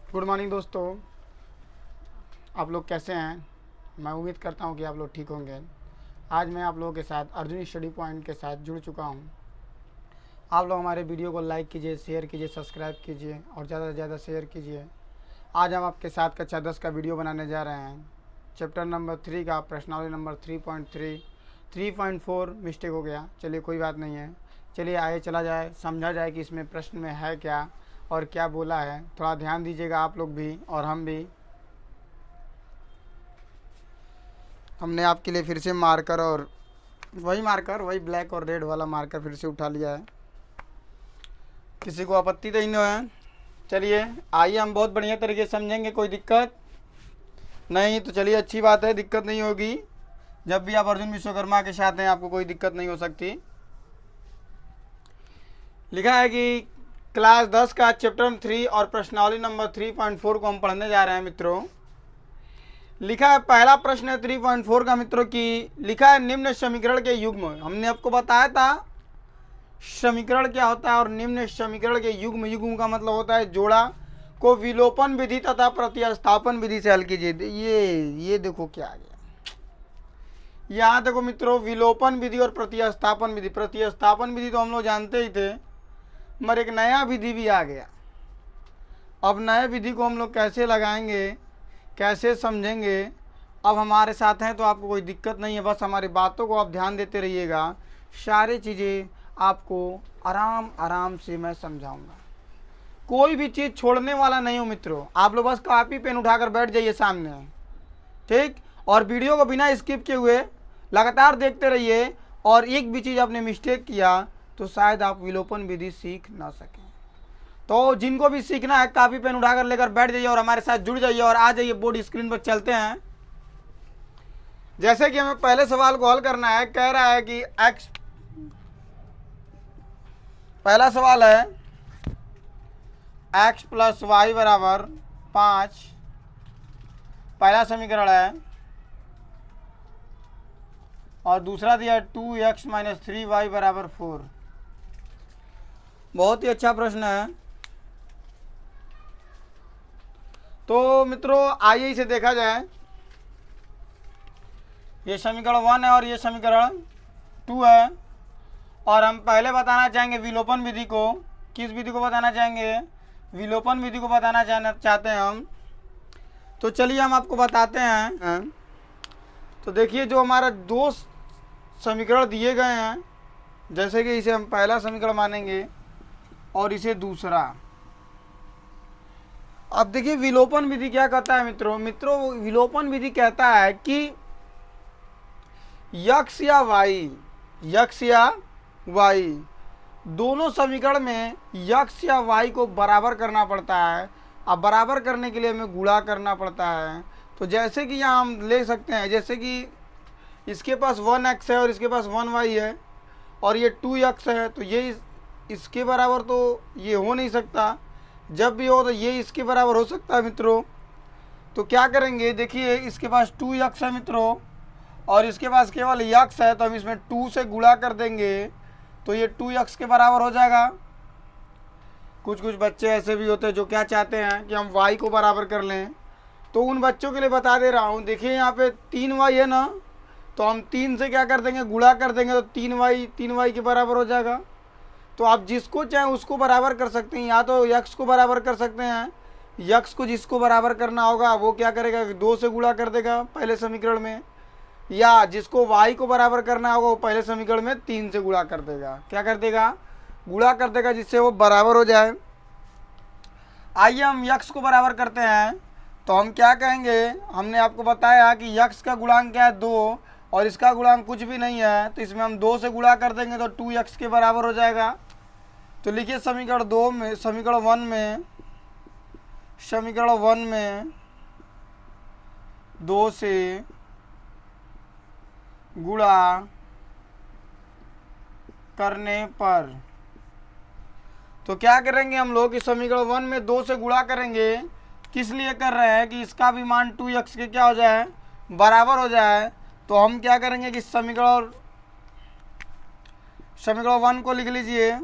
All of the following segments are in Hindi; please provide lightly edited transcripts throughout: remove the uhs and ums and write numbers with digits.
गुड मॉर्निंग दोस्तों, आप लोग कैसे हैं। मैं उम्मीद करता हूं कि आप लोग ठीक होंगे। आज मैं आप लोगों के साथ अर्जुन स्टडी पॉइंट के साथ जुड़ चुका हूं। आप लोग हमारे वीडियो को लाइक कीजिए, शेयर कीजिए, सब्सक्राइब कीजिए और ज़्यादा से ज़्यादा शेयर कीजिए। आज हम आपके साथ कक्षा 10 का वीडियो बनाने जा रहे हैं। चैप्टर नंबर 3 का प्रश्नावली नंबर 3.3 3.4 मिस्टेक हो गया। चलिए कोई बात नहीं है। चलिए आगे चला जाए, समझा जाए कि इसमें प्रश्न में है क्या और क्या बोला है। थोड़ा ध्यान दीजिएगा आप लोग भी और हम भी। हमने आपके लिए फिर से मार्कर और वही ब्लैक और रेड वाला मार्कर फिर से उठा लिया है। किसी को आपत्ति तो नहीं है। चलिए आइए, हम बहुत बढ़िया तरीके से समझेंगे। कोई दिक्कत नहीं तो चलिए अच्छी बात है, दिक्कत नहीं होगी। जब भी आप अर्जुन विश्वकर्मा के साथ हैं आपको कोई दिक्कत नहीं हो सकती। लिखा है कि क्लास 10 का चैप्टर 3 और प्रश्नावली नंबर 3.4 को हम पढ़ने जा रहे हैं मित्रों। लिखा है पहला प्रश्न है 3.4 का मित्रों की। लिखा है निम्न समीकरण के युग्म। हमने आपको बताया था समीकरण क्या होता है और निम्न समीकरण के युग्म। युग्म का मतलब होता है जोड़ा को विलोपन विधि तथा प्रतिस्थापन विधि से हल कीजिए। ये देखो क्या आ गया। यहाँ देखो मित्रों, विलोपन विधि और प्रतिस्थापन विधि। प्रतिस्थापन विधि तो हम लोग जानते ही थे, मगर एक नया विधि भी आ गया। अब नए विधि को हम लोग कैसे लगाएंगे, कैसे समझेंगे। अब हमारे साथ हैं तो आपको कोई दिक्कत नहीं है। बस हमारी बातों को आप ध्यान देते रहिएगा। सारी चीज़ें आपको आराम आराम से मैं समझाऊंगा। कोई भी चीज़ छोड़ने वाला नहीं हूँ मित्रों। आप लोग बस कॉपी पेन उठाकर बैठ जाइए सामने, ठीक। और वीडियो को बिना स्किप किए हुए लगातार देखते रहिए। और एक भी चीज़ आपने मिस्टेक किया तो शायद आप विलोपन विधि सीख ना सकें। तो जिनको भी सीखना है कॉपी पेन उठाकर लेकर बैठ जाइए और हमारे साथ जुड़ जाइए और आ जाइए। बोर्ड स्क्रीन पर चलते हैं। जैसे कि हमें पहले सवाल को हल करना है। कह रहा है कि x, पहला सवाल है x + y = 5। पहला समीकरण है। और दूसरा दिया है 2x - 3y = 4। बहुत ही अच्छा प्रश्न है। तो मित्रों आइए इसे देखा जाए। ये समीकरण 1 है और ये समीकरण 2 है। और हम पहले बताना चाहेंगे विलोपन विधि को। किस विधि को बताना चाहेंगे? विलोपन विधि को बताना चाहते हैं हम। तो चलिए हम आपको बताते हैं। तो देखिए जो हमारा दो समीकरण दिए गए हैं, जैसे कि इसे हम पहला समीकरण मानेंगे और इसे दूसरा। अब देखिए विलोपन विधि क्या कहता है मित्रों विलोपन विधि कहता है कि x या y दोनों समीकरण में x या y को बराबर करना पड़ता है। अब बराबर करने के लिए हमें गुणा करना पड़ता है। तो जैसे कि यहाँ हम ले सकते हैं, जैसे कि इसके पास 1x है और इसके पास 1y है और ये 2x है, तो ये इसके बराबर तो ये हो नहीं सकता। जब भी हो तो ये इसके बराबर हो सकता है मित्रों। तो क्या करेंगे, देखिए इसके पास 2x है मित्रों और इसके पास केवल x है, तो हम इसमें 2 से गुणा कर देंगे तो ये 2x के बराबर हो जाएगा। कुछ बच्चे ऐसे भी होते हैं जो क्या चाहते हैं कि हम y को बराबर कर लें। तो उन बच्चों के लिए बता दे रहा हूँ। देखिए यहाँ पे 3y है ना, तो हम 3 से क्या कर देंगे, गुणा कर देंगे तो 3y के बराबर हो जाएगा। तो आप जिसको चाहें उसको बराबर कर सकते हैं। या तो x को बराबर कर सकते हैं। x को जिसको बराबर करना होगा वो क्या करेगा, 2 से गुणा कर देगा पहले समीकरण में। या जिसको y को बराबर करना होगा वो पहले समीकरण में 3 से गुणा कर देगा। क्या कर देगा, गुणा कर देगा, जिससे वो बराबर हो जाए। आइए हम x को बराबर करते हैं। तो हम क्या कहेंगे, हमने आपको बताया कि x का गुणांक क्या है, 2 और इसका गुणांक कुछ भी नहीं है, तो इसमें हम 2 से गुणा कर देंगे तो 2x के बराबर हो जाएगा। तो लिखिए समीकरण 1 में 2 से गुणा करने पर, तो क्या करेंगे हम लोग इस समीकरण 1 में 2 से गुणा करेंगे। किस लिए कर रहे हैं कि इसका भी मान 2x के क्या हो जाए, बराबर हो जाए। तो हम क्या करेंगे कि समीकरण 1 को लिख लीजिए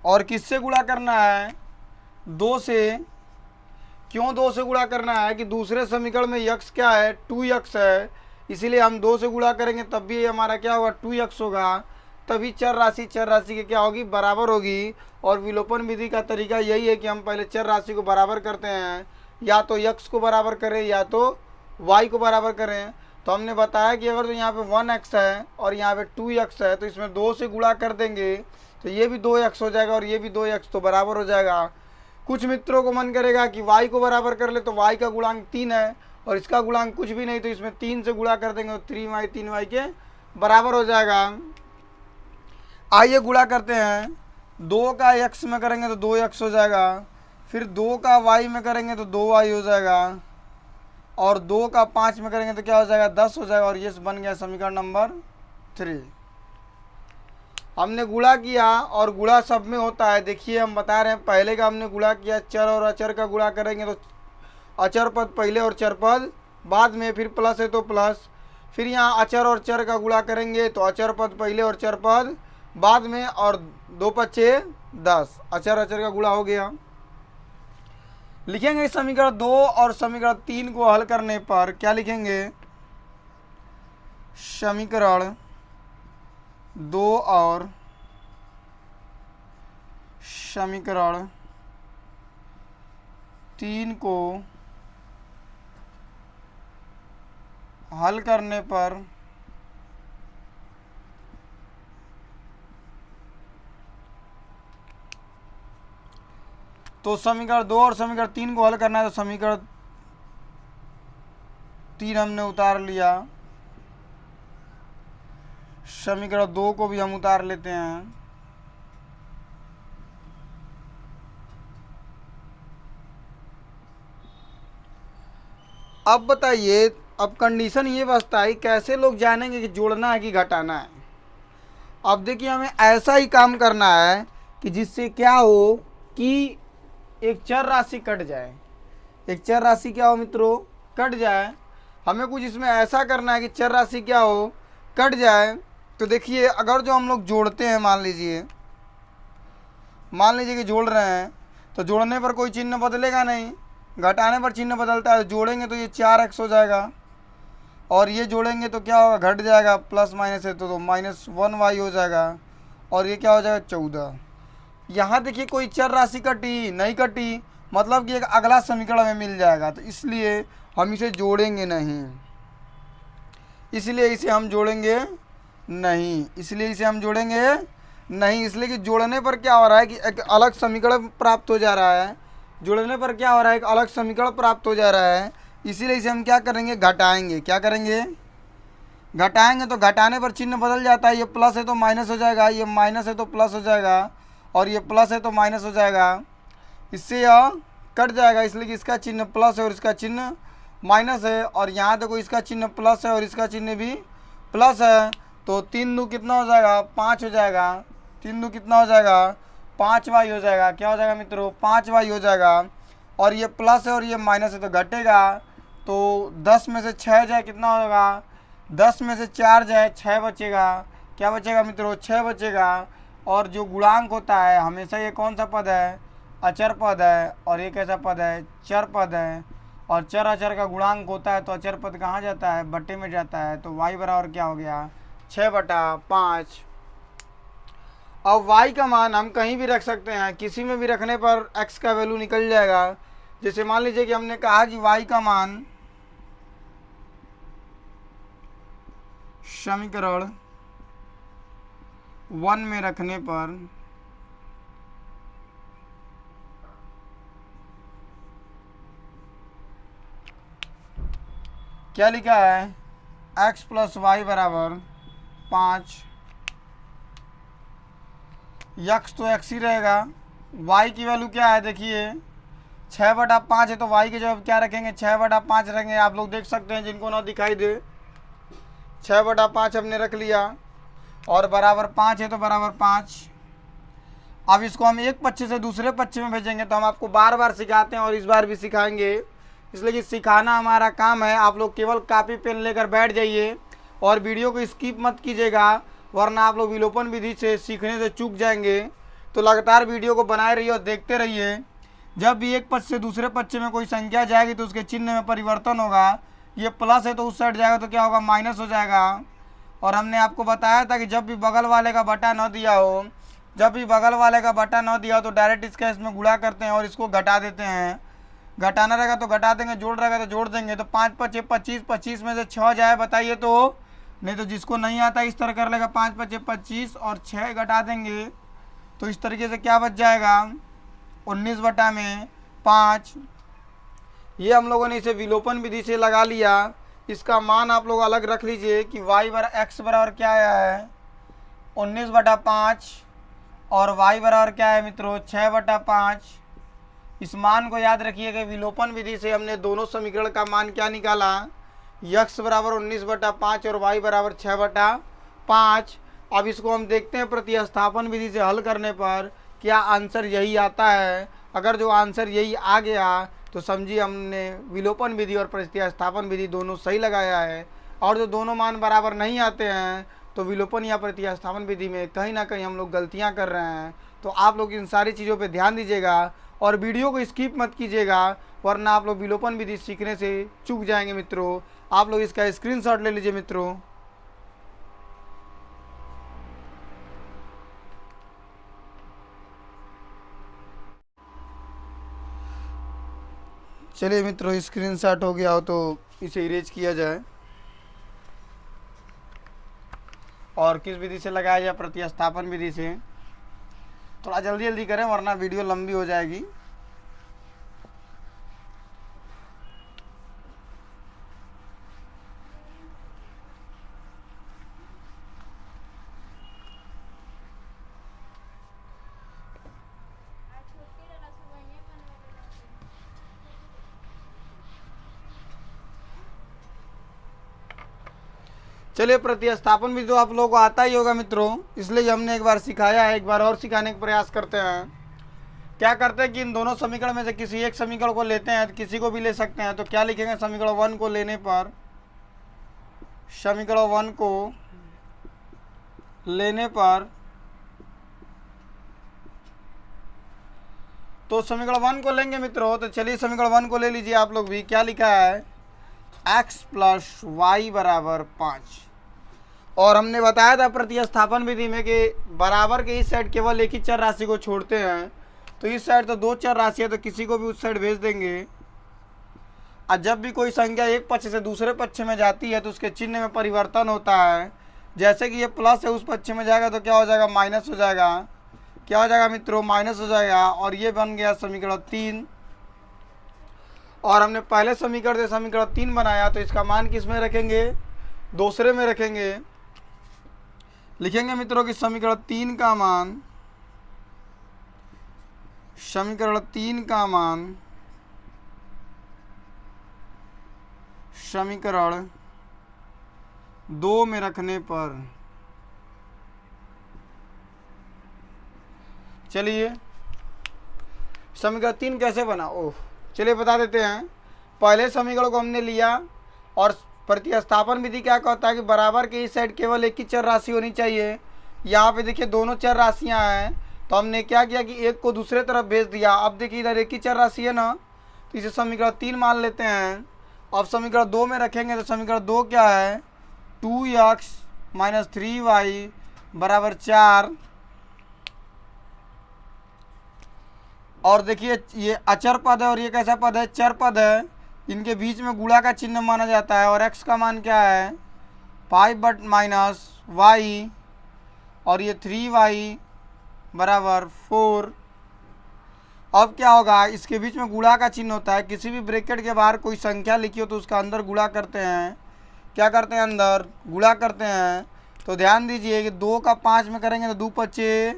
और किससे गुणा करना है, 2 से, क्यों 2 से गुणा करना है कि दूसरे समीकरण में यक्स क्या है, 2x है, इसीलिए हम 2 से गुणा करेंगे तब भी हमारा क्या होगा, 2x होगा। तभी चर राशि के क्या होगी, बराबर होगी। और विलोपन विधि का तरीका यही है कि हम पहले चर राशि को बराबर करते हैं, या तो x को बराबर करें या तो y को बराबर करें। तो हमने बताया कि अगर तो यहाँ पे 1x है और यहाँ पे 2x है, तो इसमें 2 से गुणा कर देंगे तो ये भी 2x हो जाएगा और ये भी 2x, तो बराबर हो जाएगा। कुछ मित्रों को मन करेगा कि y को बराबर कर ले, तो y का गुणांक 3 है और इसका गुणांक कुछ भी नहीं, तो इसमें 3 से गुणा कर देंगे तो 3y 3y के बराबर हो जाएगा। आइए गुणा करते हैं। 2 का x में करेंगे तो 2x हो जाएगा, फिर 2 का y में करेंगे तो 2y हो जाएगा, और 2 का 5 में करेंगे तो क्या हो जाएगा, 10 हो जाएगा। और ये बन गया समीकरण नंबर 3। हमने गुणा किया और गुणा सब में होता है। देखिए हम बता रहे हैं, पहले का हमने गुणा किया, चर और अचर का गुणा करेंगे तो अचर पद पहले और चर पद बाद में, फिर प्लस है तो प्लस। फिर यहाँ अचर और चर का गुणा करेंगे तो अचर पद पहले और चर पद बाद में, और 2 पच्चे 10, अचर का गुणा हो गया। लिखेंगे समीकरण 2 और समीकरण 3 को हल करने पर क्या लिखेंगे, समीकरण 2 और समीकरण 3 को हल करने पर तो समीकरण 2 और समीकरण 3 को हल करना है, तो समीकरण 3 हमने उतार लिया, समीकरण 2 को भी हम उतार लेते हैं। अब बताइए, अब कंडीशन ये बचता है कैसे लोग जानेंगे कि जोड़ना है कि घटाना है। अब देखिए हमें ऐसा ही काम करना है कि जिससे क्या हो कि एक चर राशि कट जाए। एक चर राशि क्या हो मित्रों, कट जाए। हमें कुछ इसमें ऐसा करना है कि चर राशि क्या हो, कट जाए। तो देखिए अगर जो हम लोग जोड़ते हैं, मान लीजिए कि जोड़ रहे हैं, तो जोड़ने पर कोई चिन्ह बदलेगा नहीं, घटाने पर चिन्ह बदलता है। जोड़ेंगे तो ये 4x हो जाएगा, और ये जोड़ेंगे तो क्या होगा, घट जाएगा, प्लस माइनस है तो -1y हो जाएगा, और ये क्या हो जाएगा 14। यहाँ देखिए कोई चर राशि कटी नहीं, कटी मतलब कि एक अगला समीकरण हमें मिल जाएगा, तो इसलिए हम इसे जोड़ेंगे नहीं, इसलिए इसे हम जोड़ेंगे नहीं, इसलिए कि जोड़ने पर क्या हो रहा है कि एक अलग समीकरण प्राप्त हो जा रहा है। जोड़ने पर क्या हो रहा है, एक अलग समीकरण प्राप्त हो जा रहा है, इसीलिए इसे हम क्या करेंगे, घटाएंगे। क्या करेंगे, घटाएंगे। तो घटाने पर चिन्ह बदल जाता है, ये प्लस है तो माइनस हो जाएगा, ये माइनस है तो प्लस हो जाएगा, और ये प्लस है तो माइनस हो जाएगा। इससे यह कट जाएगा, इसलिए कि इसका चिन्ह प्लस है और इसका चिन्ह माइनस है, और यहाँ देखो इसका चिन्ह प्लस है और इसका चिन्ह भी प्लस है। तो 3 दूनी कितना हो जाएगा, 5 हो जाएगा। 3 दूनी कितना हो जाएगा, 5y हो जाएगा। क्या हो जाएगा मित्रों, 5y हो जाएगा। और ये प्लस है और ये माइनस है तो घटेगा। तो 10 में से 6 जाए कितना होगा, 10 में से 4 जाए 6 बचेगा। क्या बचेगा मित्रों, 6 बचेगा। और जो गुणांक होता है हमेशा ये कौन सा पद है, अचर पद है, और ये कैसा पद है, चर पद है। और चर अचर का गुणांक होता है तो अचर पद कहाँ जाता है, बट्टे में जाता है। तो y बराबर क्या हो गया, 6/5। अब y का मान हम कहीं भी रख सकते हैं, किसी में भी रखने पर x का वैल्यू निकल जाएगा। जैसे मान लीजिए कि हमने कहा कि y का मान समीकरण 1 में रखने पर क्या लिखा है, x + y बराबर 5। यक्स तो x ही रहेगा। y की वैल्यू क्या है, देखिए 6/5 है, तो y के जवाब क्या रखेंगे, 6/5 रखेंगे। आप लोग देख सकते हैं, जिनको ना दिखाई दे, 6/5 हमने रख लिया, और बराबर 5 है तो बराबर 5। अब इसको हम एक पच्चे से दूसरे पच्चे में भेजेंगे। तो हम आपको बार बार सिखाते हैं और इस बार भी सिखाएंगे, इसलिए कि सिखाना हमारा काम है। आप लोग केवल कॉपी पेन लेकर बैठ जाइए और वीडियो को स्किप मत कीजिएगा, वरना आप लोग विलोपन विधि से सीखने से चूक जाएंगे। तो लगातार वीडियो को बनाए रहिए और देखते रहिए। जब भी एक पक्ष से दूसरे पक्ष में कोई संख्या जाएगी तो उसके चिन्ह में परिवर्तन होगा। ये प्लस है तो उस साइड जाएगा तो क्या होगा, माइनस हो जाएगा। और हमने आपको बताया था कि जब भी बगल वाले का बटा न दिया हो, जब भी बगल वाले का बटा न दिया हो तो डायरेक्ट इसका इसमें गुणा करते हैं और इसको घटा देते हैं। घटाना रहेगा तो घटा देंगे, जोड़ रहेगा तो जोड़ देंगे। तो 5 5 25, 25 में से 6 जाए बताइए तो, नहीं तो जिसको नहीं आता इस तरह कर लेगा, 5 5 25 और 6 घटा देंगे तो इस तरीके से क्या बच जाएगा, 19 बटा में 5। ये हम लोगों ने इसे विलोपन विधि से लगा लिया। इसका मान आप लोग अलग रख लीजिए कि y बराबर x बराबर क्या आया है, 19 बटा 5 और y बराबर क्या है मित्रों, 6 बटा 5। इस मान को याद रखिएगा, विलोपन विधि से हमने दोनों समीकरण का मान क्या निकाला, x बराबर 19 बटा 5 और y बराबर 6 बटा 5। अब इसको हम देखते हैं प्रतिस्थापन विधि से हल करने पर क्या आंसर यही आता है। अगर जो आंसर यही आ गया तो समझिए हमने विलोपन विधि और प्रतिस्थापन विधि दोनों सही लगाया है। और जो दोनों मान बराबर नहीं आते हैं तो विलोपन या प्रतिस्थापन विधि में कहीं ना कहीं हम लोग गलतियां कर रहे हैं। तो आप लोग इन सारी चीज़ों पे ध्यान दीजिएगा और वीडियो को स्किप मत कीजिएगा, वरना आप लोग विलोपन विधि सीखने से चूक जाएंगे मित्रों। आप लोग इसका स्क्रीनशॉट ले लीजिए मित्रों। चलिए मित्रों, स्क्रीनशॉट हो गया हो तो इसे इरेज किया जाए और किस विधि से लगाया जाए, प्रतिस्थापन विधि से। थोड़ा जल्दी जल्दी करें वरना वीडियो लंबी हो जाएगी। चलिए, प्रतिस्थापन भी तो आप लोगों को आता ही होगा मित्रों, इसलिए हमने एक बार सिखाया है, एक बार और सिखाने का प्रयास करते हैं। क्या करते हैं कि इन दोनों समीकरण में से किसी एक समीकरण को लेते हैं, तो किसी को भी ले सकते हैं। तो क्या लिखेंगे, समीकरण 1 को लेने पर, समीकरण 1 को लेने पर, तो समीकरण 1 को लेंगे मित्रों। तो चलिए समीकरण 1 को ले लीजिए आप लोग भी। क्या लिखा है, x प्लस वाई बराबर 5। और हमने बताया था प्रतिस्थापन विधि में कि बराबर के इस साइड केवल एक ही चर राशि को छोड़ते हैं। तो इस साइड तो 2 चर राशि है तो किसी को भी उस साइड भेज देंगे। और जब भी कोई संख्या एक पक्ष से दूसरे पक्ष में जाती है तो उसके चिन्ह में परिवर्तन होता है। जैसे कि ये प्लस है, उस पक्ष में जाएगा तो क्या हो जाएगा, माइनस हो जाएगा। क्या हो जाएगा मित्रों, माइनस हो जाएगा। और ये बन गया समीकरण 3। और हमने पहले समीकरण से समीकरण 3 बनाया, तो इसका मान किस में रखेंगे, दूसरे में रखेंगे। लिखेंगे मित्रों कि समीकरण 3 का मान, समीकरण 3 का मान समीकरण 2 में रखने पर, चलिए समीकरण 3 कैसे बना, ओह चलिए बता देते हैं। पहले समीकरण को हमने लिया और प्रतिस्थापन विधि क्या कहता है कि बराबर के इस साइड केवल एक ही चर राशि होनी चाहिए। यहाँ पे देखिए दोनों चर राशियाँ हैं, तो हमने क्या किया कि एक को दूसरे तरफ भेज दिया। अब देखिए इधर एक ही चर राशि है ना, तो इसे समीकरण 3 मान लेते हैं। अब समीकरण 2 में रखेंगे तो समीकरण 2 क्या है, 2x माइनस 3y बराबर 4। और देखिए ये अचर पद है और ये कैसा पद है, चर पद है। इनके बीच में गुणा का चिन्ह माना जाता है। और x का मान क्या है, 5 बट माइनस y, और ये 3y बराबर 4। अब क्या होगा, इसके बीच में गुणा का चिन्ह होता है। किसी भी ब्रैकेट के बाहर कोई संख्या लिखी हो तो उसका अंदर गुणा करते हैं। क्या करते हैं, अंदर गुणा करते हैं। तो ध्यान दीजिए कि 2 का 5 में करेंगे तो 2 5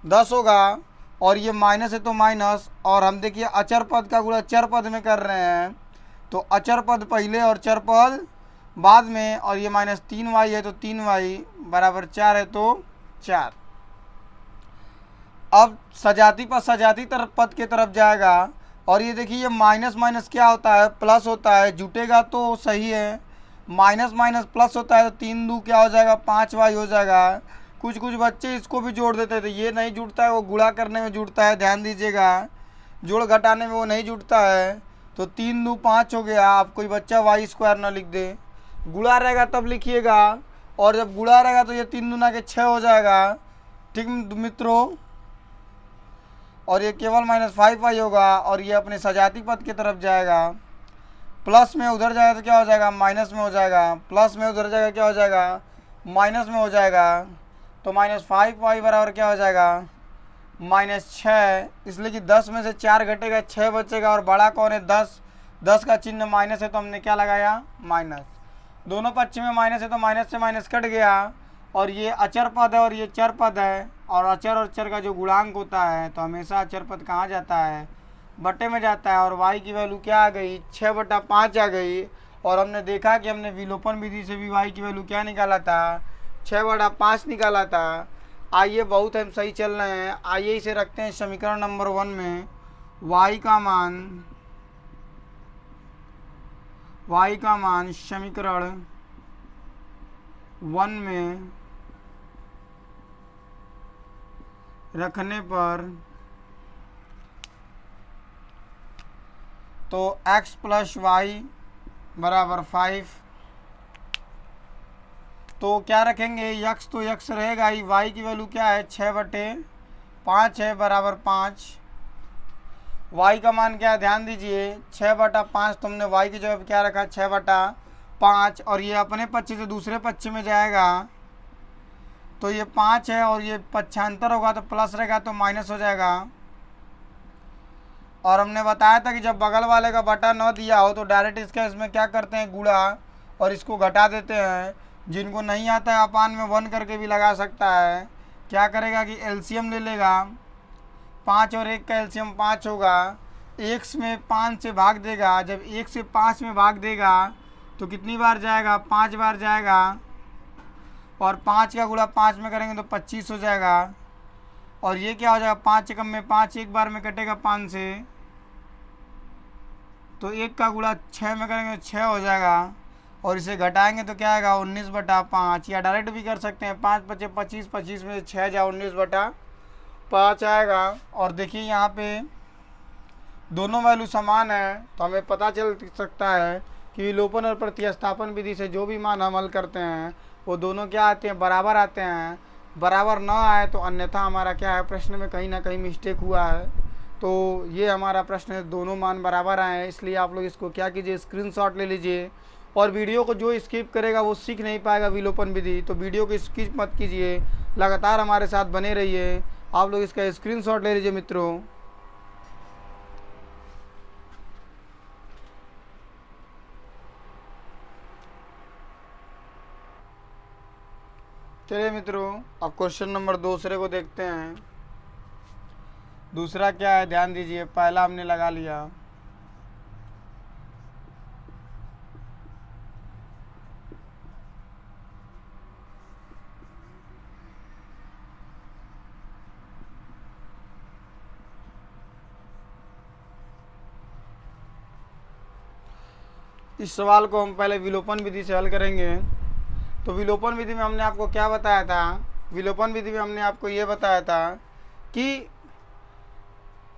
10 होगा। और ये माइनस है तो माइनस, और हम देखिए अचर पद का गुणा चर पद में कर रहे हैं, तो अचर पद पहले और चर पद बाद में। और ये माइनस 3y है तो 3y बराबर 4 है तो 4। अब सजाती पर सजाती तरफ पद के तरफ जाएगा। और ये देखिए ये माइनस माइनस क्या होता है, प्लस होता है। जुटेगा तो सही है, माइनस माइनस प्लस होता है तो 3 2 क्या हो जाएगा, 5y हो जाएगा। कुछ कुछ बच्चे इसको भी जोड़ देते थे, ये नहीं जुड़ता है, वो गुणा करने में जुड़ता है, ध्यान दीजिएगा। जोड़ घटाने में वो नहीं जुटता है, तो 3 दूँ 5 हो गया। आप कोई बच्चा वाई स्क्वायर ना लिख दे, गुणा रहेगा तब लिखिएगा, और जब गुणा रहेगा तो ये 3 दूना के 6 हो जाएगा। ठीक मित्रों, और ये केवल -5y होगा, और ये अपने सजाती पद की तरफ जाएगा। प्लस में उधर जाएगा तो क्या हो जाएगा, माइनस में हो जाएगा। प्लस में उधर जाएगा क्या हो जाएगा, माइनस में हो जाएगा। तो -5y बराबर क्या हो जाएगा, -6। इसलिए कि 10 में से 4 घटेगा, 6 बचेगा, और बड़ा कौन है, 10। 10 का चिन्ह माइनस है, तो हमने क्या लगाया, माइनस। दोनों पक्ष में माइनस है, तो माइनस से माइनस कट गया, और ये अचर पद है और ये चर पद है, और अचर और चर का जो गुणांक होता है तो हमेशा अचर पद कहाँ जाता है, बटे में जाता है। और y की वैल्यू क्या आ गई, 6/5 आ गई। और हमने देखा कि हमने विलोपन विधि से भी y की वैल्यू क्या निकाला था, 6/5 निकाला था। आइए, बहुत हम सही चल रहे हैं। आइए इसे रखते हैं समीकरण नंबर 1 में। y का मान समीकरण 1 में रखने पर तो x + y बराबर 5। तो क्या रखेंगे, यक्स तो यक्स रहेगा ही। y की वैल्यू क्या है, 6/5 है, बराबर 5। y का मान क्या है, ध्यान दीजिए, 6/5। तुमने y की जगह क्या रखा, 6/5, और ये अपने पक्ष से दूसरे पक्ष में जाएगा तो ये 5 है, और ये पक्षांतर होगा तो प्लस रहेगा तो माइनस हो जाएगा। और हमने बताया था कि जब बगल वाले का बटा न दिया हो तो डायरेक्ट इसका इसमें क्या करते हैं, गुणा, और इसको घटा देते हैं। जिनको नहीं आता है अपान में 1 करके भी लगा सकता है। क्या करेगा कि एलसीएम ले लेगा, 5 और 1 का एलसीएम 5 होगा। 1 में 5 से भाग देगा, जब 1 से 5 में भाग देगा तो कितनी बार जाएगा, 5 बार जाएगा, और 5 का गुणा 5 में करेंगे तो 25 हो जाएगा। और ये क्या हो जाएगा, 5 एकम में 5 एक बार में कटेगा 5 से, तो 1 का गुणा 6 में करेंगे तो 6 हो जाएगा। और इसे घटाएंगे तो क्या आएगा, 19/5, या डायरेक्ट भी कर सकते हैं, 5 × 5 = 25, 25 में से 6 जाए 19/5 आएगा। और देखिए यहाँ पे दोनों वैल्यू समान है, तो हमें पता चल सकता है कि विलोपन और प्रतिस्थापन विधि से जो भी मान हम हल करते हैं वो दोनों क्या आते हैं, बराबर आते हैं। बराबर ना आए तो अन्यथा हमारा क्या है, प्रश्न में कहीं ना कहीं मिस्टेक हुआ है। तो ये हमारा प्रश्न है, दोनों मान बराबर आए हैं। इसलिए आप लोग इसको क्या कीजिए, स्क्रीनशॉट ले लीजिए। और वीडियो को जो स्किप करेगा वो सीख नहीं पाएगा विलोपन विधि, तो वीडियो को स्किप मत कीजिए, लगातार हमारे साथ बने रहिए। आप लोग इसका स्क्रीनशॉट ले लीजिए मित्रों। चलिए मित्रों, अब क्वेश्चन नंबर दूसरे को देखते हैं। दूसरा क्या है, ध्यान दीजिए। पहला हमने लगा लिया, इस सवाल को हम पहले विलोपन विधि से हल करेंगे। तो विलोपन विधि में हमने आपको क्या बताया था, विलोपन विधि में हमने आपको ये बताया था कि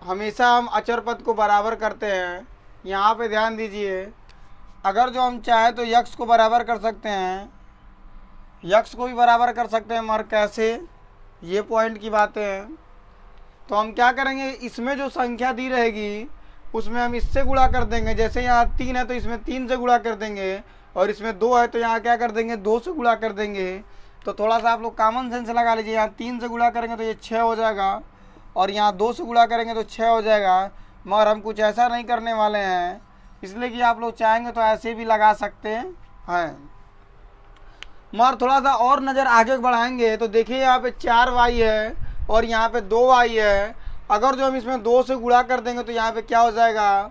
हमेशा हम अचर पद को बराबर करते हैं। यहाँ पे ध्यान दीजिए, अगर जो हम चाहें तो यक्स को बराबर कर सकते हैं, यक्स को भी बराबर कर सकते हैं, मगर कैसे, ये पॉइंट की बातें हैं। तो हम क्या करेंगे, इसमें जो संख्या दी रहेगी उसमें हम इससे गुणा कर देंगे। जैसे यहाँ 3 है तो इसमें 3 से गुणा कर देंगे, और इसमें 2 है तो यहाँ क्या कर देंगे, 2 से गुणा कर देंगे। तो थोड़ा सा आप लोग कॉमन सेंस लगा लीजिए, यहाँ 3 से गुणा करेंगे तो ये 6 हो जाएगा, और यहाँ 2 से गुणा करेंगे तो 6 हो जाएगा। मगर हम कुछ ऐसा नहीं करने वाले हैं, इसलिए कि आप लोग चाहेंगे तो ऐसे भी लगा सकते हैं। मगर थोड़ा सा और नज़र आगे बढ़ाएंगे तो देखिए यहाँ पे 4y है और यहाँ पे 2y है। अगर जो हम इसमें 2 से गुणा कर देंगे तो यहाँ पे क्या हो जाएगा,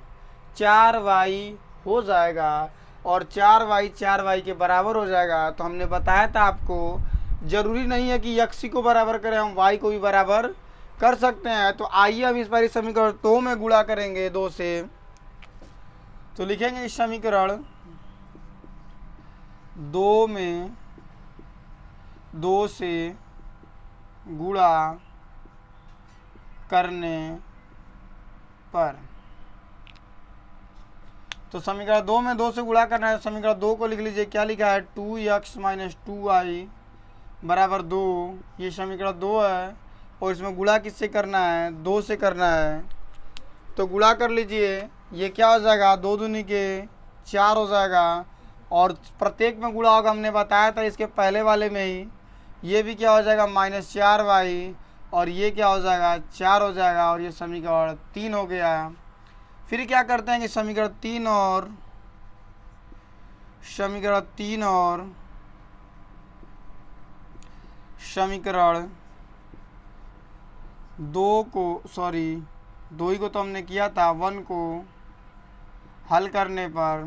4y हो जाएगा, और 4y के बराबर हो जाएगा। तो हमने बताया था आपको, ज़रूरी नहीं है कि x को बराबर करें, हम y को भी बराबर कर सकते हैं। तो आइए हम इस बार इस समीकरण 2 में गुणा करेंगे 2 से। तो लिखेंगे इस समीकरण 2 में 2 से गुणा करने पर। तो समीकरण 2 में 2 से गुणा करना है। समीकरण 2 को लिख लीजिए, क्या लिखा है 2x माइनस 2y बराबर 2। ये समीकरण 2 है और इसमें गुणा किससे करना है, 2 से करना है। तो गुणा कर लीजिए, ये क्या हो जाएगा 2 दूनी के 4 हो जाएगा और प्रत्येक में गुणा होगा, हमने बताया था इसके पहले वाले में ही। ये भी क्या हो जाएगा -4y और ये क्या हो जाएगा 4 हो जाएगा और ये समीकरण 3 हो गया। फिर क्या करते हैं कि समीकरण 3 और समीकरण 2 को, सॉरी 2 ही को तो हमने किया था, 1 को हल करने पर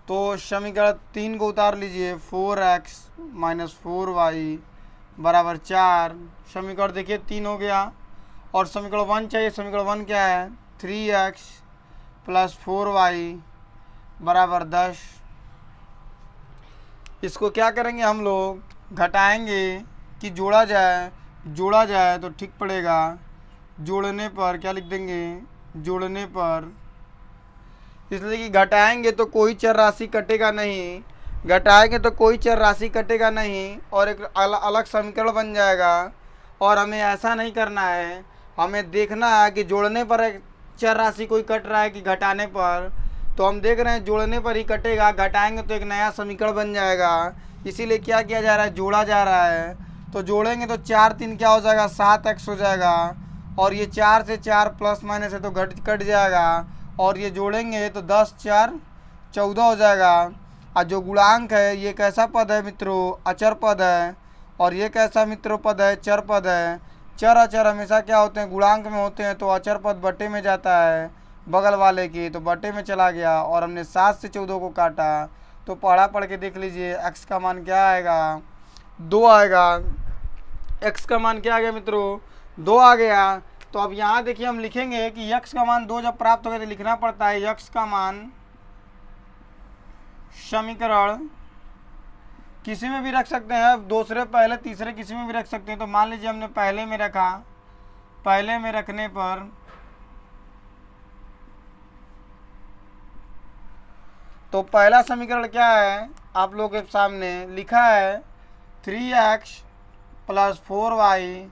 तो समीकरण 3 को उतार लीजिए, 4x माइनस 4y बराबर 4। समीकरण देखिए 3 हो गया और समीकरण 1 चाहिए। समीकरण 1 क्या है 3x प्लस 4y बराबर 10। इसको क्या करेंगे हम लोग, घटाएंगे कि जोड़ा जाए तो ठीक पड़ेगा। जोड़ने पर क्या लिख देंगे, जोड़ने पर, इसलिए कि घटाएंगे तो कोई चर राशि कटेगा नहीं, घटाएंगे तो कोई चर राशि कटेगा नहीं और एक अलग समीकरण बन जाएगा। और हमें ऐसा नहीं करना है, हमें देखना है कि जोड़ने पर एक चर राशि कोई कट रहा है कि घटाने पर। तो हम देख रहे हैं जोड़ने पर ही कटेगा, घटाएंगे तो एक नया समीकरण बन जाएगा। इसीलिए क्या किया जा रहा है, जोड़ा जा रहा है। तो जोड़ेंगे तो 4 3 क्या हो जाएगा 7x हो जाएगा और ये 4 से 4 प्लस माइनस है तो कट जाएगा और ये जोड़ेंगे तो 10 4 14 हो जाएगा। और जो गुणांक है ये कैसा पद है मित्रों, अचर पद है। और ये कैसा मित्रों पद है, चर पद है। चर अचर हमेशा क्या होते हैं, गुणांक में होते हैं। तो अचर पद बटे में जाता है बगल वाले की, तो बटे में चला गया और हमने 7 से 14 को काटा। तो पढ़ के देख लीजिए, x का मान क्या आएगा 2 आएगा। x का मान क्या आ गया मित्रों 2 आ गया। तो अब यहाँ देखिए हम लिखेंगे कि x का मान 2 जब प्राप्त हो गया तो लिखना पड़ता है x का मान समीकरण किसी में भी रख सकते हैं, दूसरे पहले तीसरे किसी में भी रख सकते हैं। तो मान लीजिए हमने पहले में रखा, पहले में रखने पर तो पहला समीकरण क्या है आप लोगों के सामने लिखा है 3x प्लस 4y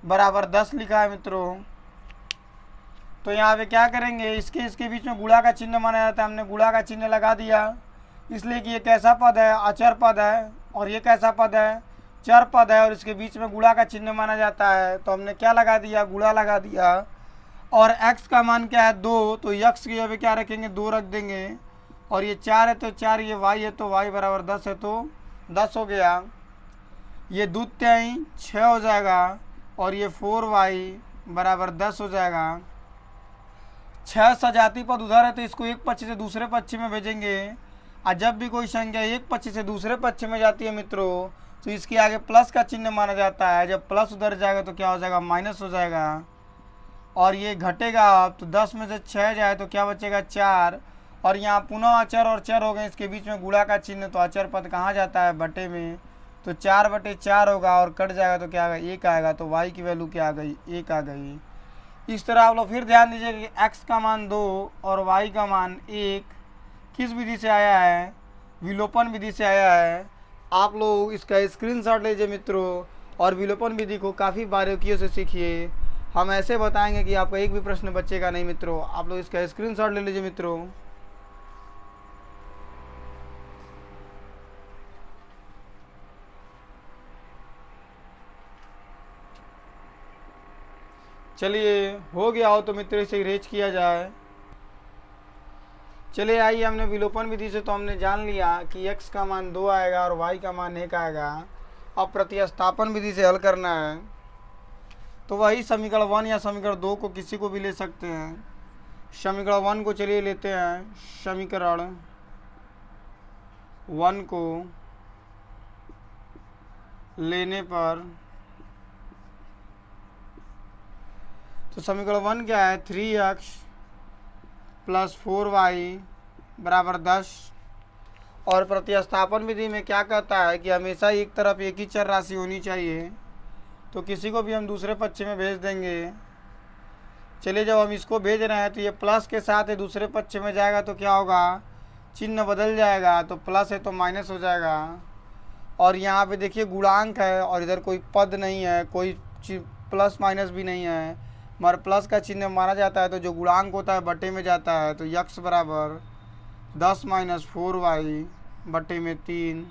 बराबर 10 लिखा है मित्रों। तो यहाँ पे क्या करेंगे, इसके बीच में गुणा का चिन्ह माना जाता है, हमने गुणा का चिन्ह लगा दिया इसलिए कि ये कैसा पद है, अचर पद है और ये कैसा पद है, चर पद है और इसके बीच में गुणा का चिन्ह माना जाता है। तो हमने क्या लगा दिया, गुणा लगा दिया। और x का मान क्या है 2, तो x की जगह क्या रखेंगे 2 रख देंगे और ये 4 है तो 4, ये y है तो y बराबर 10 है तो 10 हो गया। ये दूध त्याई 6 हो जाएगा और ये 4y बराबर 10 हो जाएगा। 6 सजाती पद उधर है तो इसको एक पक्ष से दूसरे पक्ष में भेजेंगे और जब भी कोई संख्या एक पक्ष से दूसरे पक्ष में जाती है मित्रों तो इसके आगे प्लस का चिन्ह माना जाता है। जब प्लस उधर जाएगा तो क्या हो जाएगा माइनस हो जाएगा और ये घटेगा। तो 10 में से 6 जाए तो क्या बचेगा 4 और यहाँ पुनः अचर और चर हो गए, इसके बीच में गुणा का चिन्ह, तो अचर पद कहाँ जाता है बटे में। तो 4/4 होगा और कट जाएगा तो क्या आएगा 1 आएगा। तो y की वैल्यू क्या आ गई 1 आ गई। इस तरह आप लोग फिर ध्यान दीजिए कि x का मान 2 और y का मान 1 किस विधि से आया है, विलोपन विधि से आया है। आप लोग इसका स्क्रीनशॉट लीजिए मित्रों और विलोपन विधि को काफ़ी बारीकियों से सीखिए। हम ऐसे बताएंगे कि आपका एक भी प्रश्न बचेगा नहीं मित्रों। आप लोग इसका स्क्रीनशॉट ले लीजिए मित्रों। चलिए हो गया हो तो मित्रों इसे इरेज किया जाए। चलिए आइए, हमने विलोपन विधि से तो हमने जान लिया कि x का मान 2 आएगा और y का मान 1 आएगा। अब प्रतिस्थापन विधि से हल करना है तो वही समीकरण 1 या समीकरण 2 को किसी को भी ले सकते हैं। समीकरण 1 को चलिए लेते हैं, समीकरण 1 को लेने पर तो समीकरण 1 क्या है 3x प्लस 4y बराबर 10 और प्रतिस्थापन विधि में क्या कहता है कि हमेशा एक तरफ एक ही चर राशि होनी चाहिए, तो किसी को भी हम दूसरे पक्ष में भेज देंगे। चलिए, जब हम इसको भेज रहे हैं तो ये प्लस के साथ है, दूसरे पक्ष में जाएगा तो क्या होगा, चिन्ह बदल जाएगा, तो प्लस है तो माइनस हो जाएगा। और यहाँ पे देखिए गुणांक है और इधर कोई पद नहीं है, कोई प्लस माइनस भी नहीं है, मगर प्लस का चिन्ह माना जाता है, तो जो गुणांक होता है बटे में जाता है। तो यक्स बराबर 10 - 4y बटे में 3,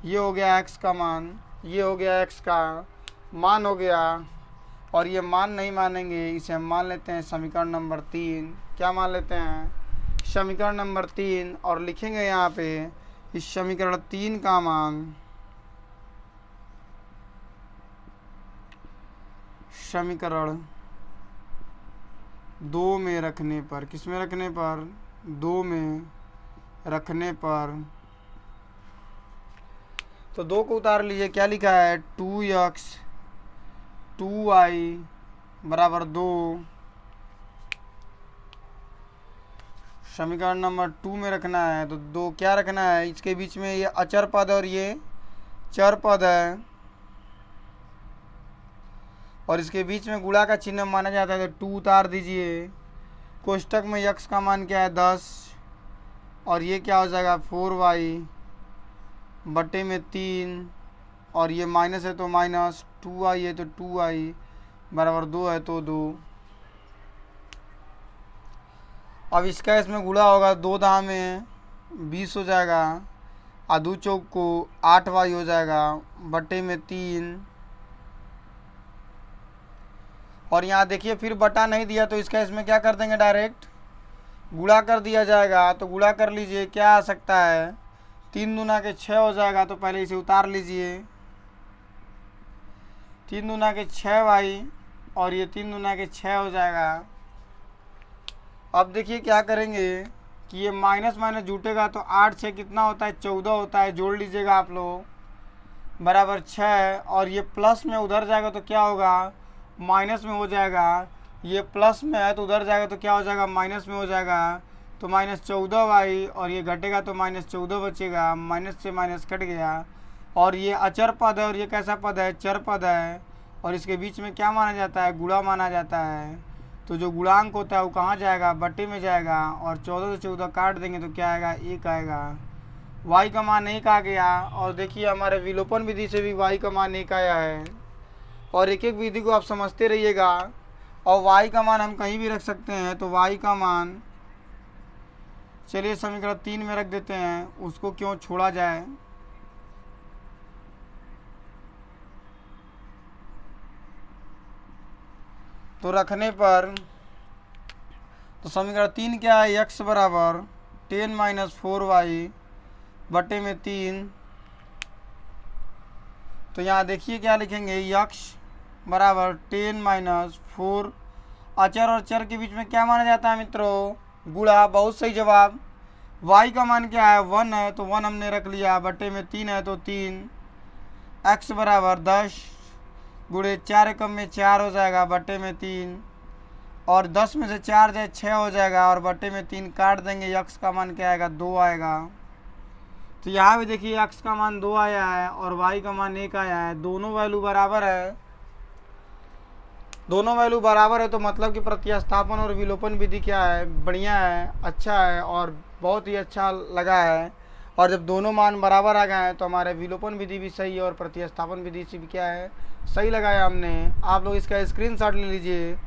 ये हो गया एक्स का मान, ये हो गया एक्स का मान हो गया। और ये मान नहीं मानेंगे, इसे हम मान लेते हैं समीकरण नंबर 3। क्या मान लेते हैं, समीकरण नंबर 3। और लिखेंगे यहाँ पे इस समीकरण 3 का मान समीकरण 2 में रखने पर, किस में रखने पर, 2 में रखने पर, तो 2 को उतार लीजिए। क्या लिखा है, 2x 2y बराबर 2। समीकरण नंबर 2 में रखना है, तो 2 क्या रखना है, इसके बीच में ये अचर पद और ये चर पद है, और इसके बीच में गुणा का चिन्ह माना जाता है, तो 2 उतार दीजिए। कोष्टक में यक्स का मान क्या है, 10, और ये क्या हो जाएगा 4y बटे में 3, और ये माइनस है तो माइनस, 2y है तो 2y बराबर 2 है तो 2। अब इसका इसमें गुणा होगा, 2 दाम में 20 हो जाएगा, और 2 चौक को 8y हो जाएगा बटे में 3। और यहाँ देखिए फिर बटा नहीं दिया, तो इसका इसमें क्या कर देंगे, डायरेक्ट गुणा कर दिया जाएगा। तो गुणा कर लीजिए, क्या आ सकता है, 3 दूना के 6 हो जाएगा, तो पहले इसे उतार लीजिए। 3 दूना के 6y, और ये 3 दूना के 6 हो जाएगा। अब देखिए क्या करेंगे कि ये माइनस माइनस जुटेगा, तो 8 6 कितना होता है, 14 होता है, जोड़ लीजिएगा आप लोग, बराबर 6। और ये प्लस में उधर जाएगा तो क्या होगा, माइनस में हो जाएगा। ये प्लस में है तो उधर जाएगा तो क्या हो जाएगा, माइनस में हो जाएगा, तो -14y, और ये घटेगा तो -14 बचेगा, माइनस से माइनस कट गया। और ये अचर पद है, और ये कैसा पद है, चर पद है, और इसके बीच में क्या माना जाता है, गुणा माना जाता है। तो जो गुणांक होता है वो कहाँ जाएगा, बटे में जाएगा, और 14 से 14 काट देंगे तो क्या आएगा, 1 आएगा। y का मान 1 आ गया। और देखिए हमारे विलोपन विधि से भी y का मान 1 आया है। और एक एक विधि को आप समझते रहिएगा। और y का मान हम कहीं भी रख सकते हैं, तो y का मान चलिए समीकरण 3 में रख देते हैं, उसको क्यों छोड़ा जाए। तो रखने पर तो समीकरण 3 क्या है, x बराबर 10 - 4y बटे में 3। तो यहाँ देखिए क्या लिखेंगे, x बराबर 10 - 4, अचर और चर के बीच में क्या माना जाता है मित्रों, गुणा। बहुत सही जवाब। y का मान क्या है, 1 है, तो 1 हमने रख लिया, बटे में 3 है तो 3। x बराबर 10 गुणे 4 एकम में 4 हो जाएगा, बटे में 3। और 10 में से 4 जाए 6 हो जाएगा, और बटे में 3 काट देंगे, x का मान क्या आएगा, 2 आएगा। तो यहाँ भी देखिए x का मान 2 आया है और y का मान 1 आया है, दोनों वैल्यू बराबर है। दोनों वैल्यू बराबर है तो मतलब कि प्रतिस्थापन और विलोपन विधि क्या है, बढ़िया है, अच्छा है, और बहुत ही अच्छा लगा है। और जब दोनों मान बराबर आ गए हैं तो हमारे विलोपन विधि भी सही है और प्रतिस्थापन विधि से भी क्या है, सही लगाया हमने। आप लोग इसका स्क्रीनशॉट ले लीजिए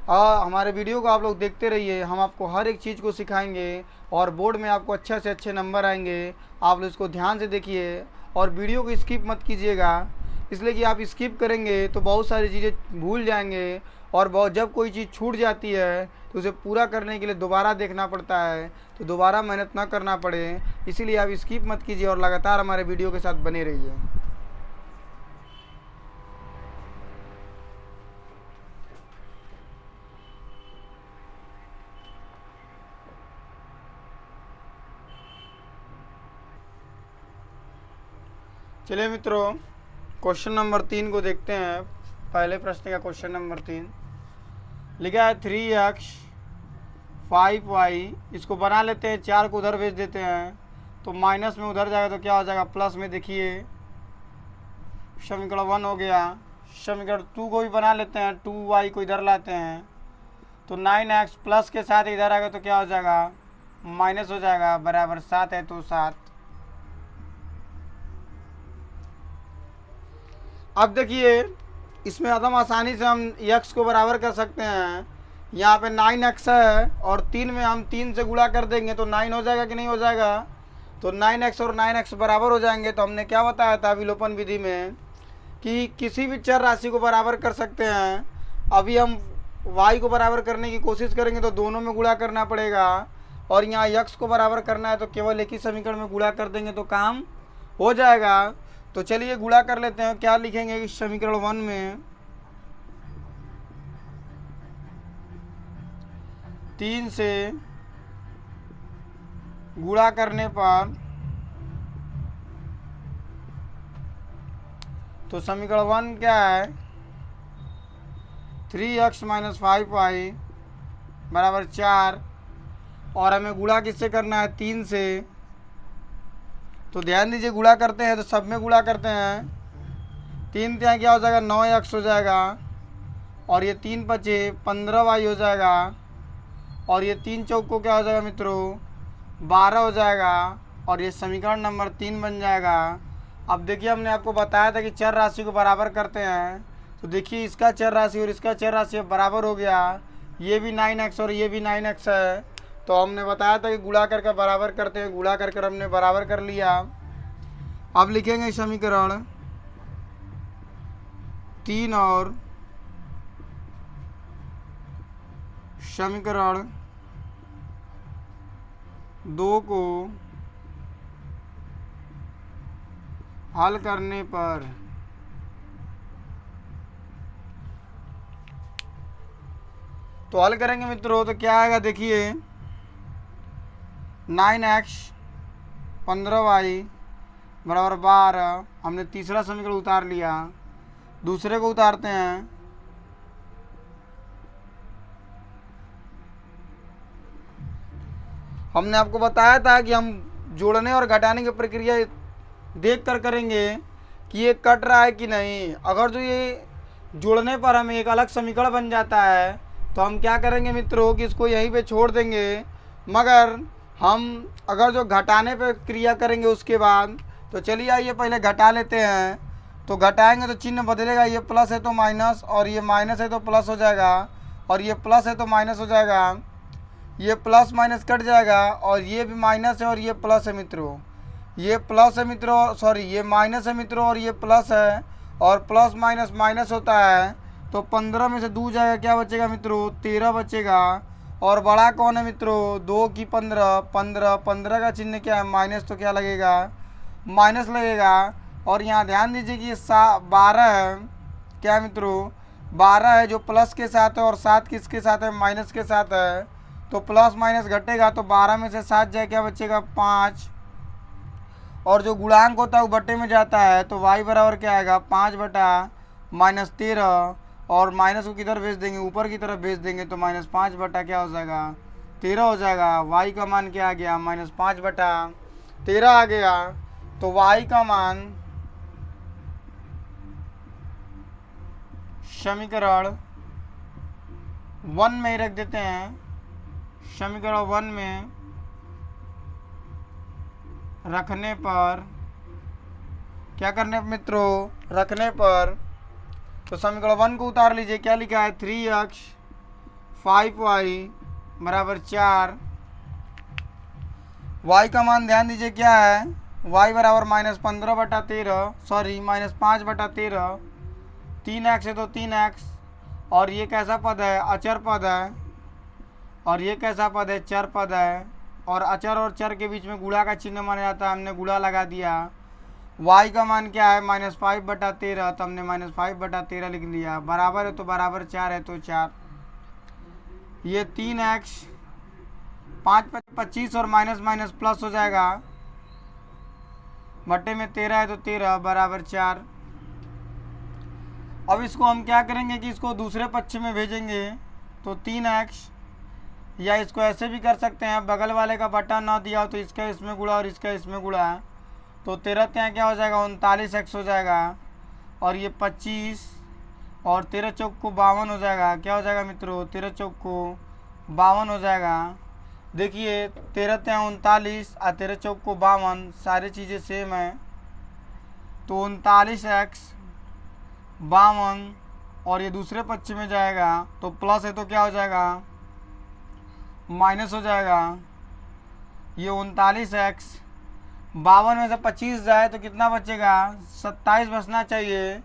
और हमारे वीडियो को आप लोग देखते रहिए। हम आपको हर एक चीज़ को सिखाएंगे और बोर्ड में आपको अच्छे से अच्छे नंबर आएंगे। आप लोग इसको ध्यान से देखिए और वीडियो को स्किप मत कीजिएगा, इसलिए कि आप स्किप करेंगे तो बहुत सारी चीज़ें भूल जाएंगे और जब कोई चीज़ छूट जाती है तो उसे पूरा करने के लिए दोबारा देखना पड़ता है, तो दोबारा मेहनत ना करना पड़े, इसीलिए आप स्किप मत कीजिए और लगातार हमारे वीडियो के साथ बने रहिए। चलिए मित्रों, क्वेश्चन नंबर 3 को देखते हैं। पहले प्रश्न का क्वेश्चन नंबर 3 लिखा है 3x 5y, इसको बना लेते हैं, 4 को उधर भेज देते हैं, तो माइनस में उधर जाएगा तो क्या हो जाएगा प्लस में। देखिए समीकरण 1 हो गया। समीकरण 2 को भी बना लेते हैं, 2y को इधर लाते हैं तो 9x प्लस के साथ इधर आएगा तो क्या हो जाएगा माइनस हो जाएगा, बराबर 7 है तो 7। अब देखिए इसमें एकदम आसानी से हम x को बराबर कर सकते हैं। यहाँ पे 9x है और 3 में हम 3 से गुणा कर देंगे तो 9 हो जाएगा कि नहीं हो जाएगा। तो 9x और 9x बराबर हो जाएंगे। तो हमने क्या बताया था विलोपन विधि में कि किसी भी चर राशि को बराबर कर सकते हैं। अभी हम y को बराबर करने की कोशिश करेंगे तो दोनों में गुणा करना पड़ेगा, और यहाँ x को बराबर करना है तो केवल एक ही समीकरण में गुणा कर देंगे तो काम हो जाएगा। तो चलिए गुणा कर लेते हैं। क्या लिखेंगे इस समीकरण 1 में 3 से गुणा करने पर, तो समीकरण 1 क्या है 3x - 5y बराबर 4, और हमें गुणा किससे करना है 3 से। तो ध्यान दीजिए गुणा करते हैं तो सब में गुणा करते हैं। 3 ત્યાં क्या हो जाएगा 9x हो जाएगा, और ये 3 बचे 15y हो जाएगा, और ये 3 चौक को क्या हो जाएगा मित्रों 12 हो जाएगा, और ये समीकरण नंबर 3 बन जाएगा। अब देखिए हमने आपको बताया था कि चर राशि को बराबर करते हैं, तो देखिए इसका चर राशि और इसका चर राशि बराबर हो गया। ये भी 9x और ये भी 9x है, तो हमने बताया था कि गुणा करके बराबर करते हैं। गुणा करके हमने बराबर कर लिया। अब लिखेंगे समीकरण 3 और समीकरण 2 को हल करने पर तो हल करेंगे मित्रों तो क्या आएगा देखिए 9x 15y बराबर 12। हमने तीसरा समीकरण उतार लिया, दूसरे को उतारते हैं। हमने आपको बताया था कि हम जोड़ने और घटाने की प्रक्रिया देख कर करेंगे कि ये कट रहा है कि नहीं। अगर जो ये जोड़ने पर हमें एक अलग समीकरण बन जाता है तो हम क्या करेंगे मित्रों कि इसको यहीं पे छोड़ देंगे, मगर हम अगर जो घटाने पे क्रिया करेंगे उसके बाद, तो चलिए आइए पहले घटा लेते हैं। तो घटाएंगे तो चिन्ह बदलेगा, ये प्लस है तो माइनस, और ये माइनस है तो प्लस हो जाएगा, और ये प्लस है तो माइनस हो जाएगा। ये प्लस माइनस कट जाएगा, और ये भी माइनस है और ये प्लस है मित्रों। ये प्लस है मित्रों, सॉरी ये माइनस है मित्रों और ये प्लस है, और प्लस माइनस माइनस होता है। तो 15 में से 2 जाएगा, क्या बचेगा मित्रों 13 बचेगा। और बड़ा कौन है मित्रों 2 की 15, 15 का चिन्ह क्या है माइनस, तो क्या लगेगा माइनस लगेगा। और यहाँ ध्यान दीजिए कि ये 12 है, क्या मित्रों 12 है जो प्लस के साथ है, और 7 किसके साथ है माइनस के साथ है। तो प्लस माइनस घटेगा तो 12 में से 7 जाए, क्या बचेगा 5, और जो गुणांक होता है वो बट्टे में जाता है। तो y बराबर क्या आएगा 5 बटा -13, और माइनस को किधर भेज देंगे ऊपर की तरफ भेज देंगे तो -5 बटा क्या हो जाएगा 13 हो जाएगा। y का मान क्या आ गया -5 बटा 13 आ गया। तो y का मान समीकरण 1 में ही रख देते हैं। समीकरण 1 में रखने पर क्या करने मित्रों रखने पर, तो समीकरण 1 को उतार लीजिए। क्या लिखा है 3x 5y बराबर 4। y का मान ध्यान दीजिए क्या है y बराबर -15 बटा 13, सॉरी -5 बटा 13। 3x है तो 3x, और ये कैसा पद है अचर पद है, और ये कैसा पद है चर पद है, और अचर और चर के बीच में गुणा का चिन्ह माना जाता है। हमने गुणा लगा दिया। y का मान क्या है -5 बटा 13, तो हमने -5 बटा 13 लिख लिया। बराबर है तो बराबर 4 है तो 4। ये 3x 5 25 और माइनस माइनस प्लस हो जाएगा, बट्टे में 13 है तो 13 बराबर 4। अब इसको हम क्या करेंगे कि इसको दूसरे पक्ष में भेजेंगे। तो 3x या इसको ऐसे भी कर सकते हैं, बगल वाले का बटा 9 दिया हो तो इसका इसमें गुणा और इसका इसमें गुणा, तो 13 ત્યાં क्या हो जाएगा 39x हो जाएगा, और ये 25 और 13 चौक को 52 हो जाएगा। क्या हो जाएगा मित्रों 13 चौक को 52 हो जाएगा। देखिए 13 ત્યાં 39 और 13 चौक को 52, सारी चीज़ें सेम है। तो 39x 52 और ये दूसरे पक्ष में जाएगा तो प्लस है तो क्या हो जाएगा माइनस हो जाएगा। ये 39x 52 में से 25 जाए तो कितना बचेगा 27 बचना चाहिए।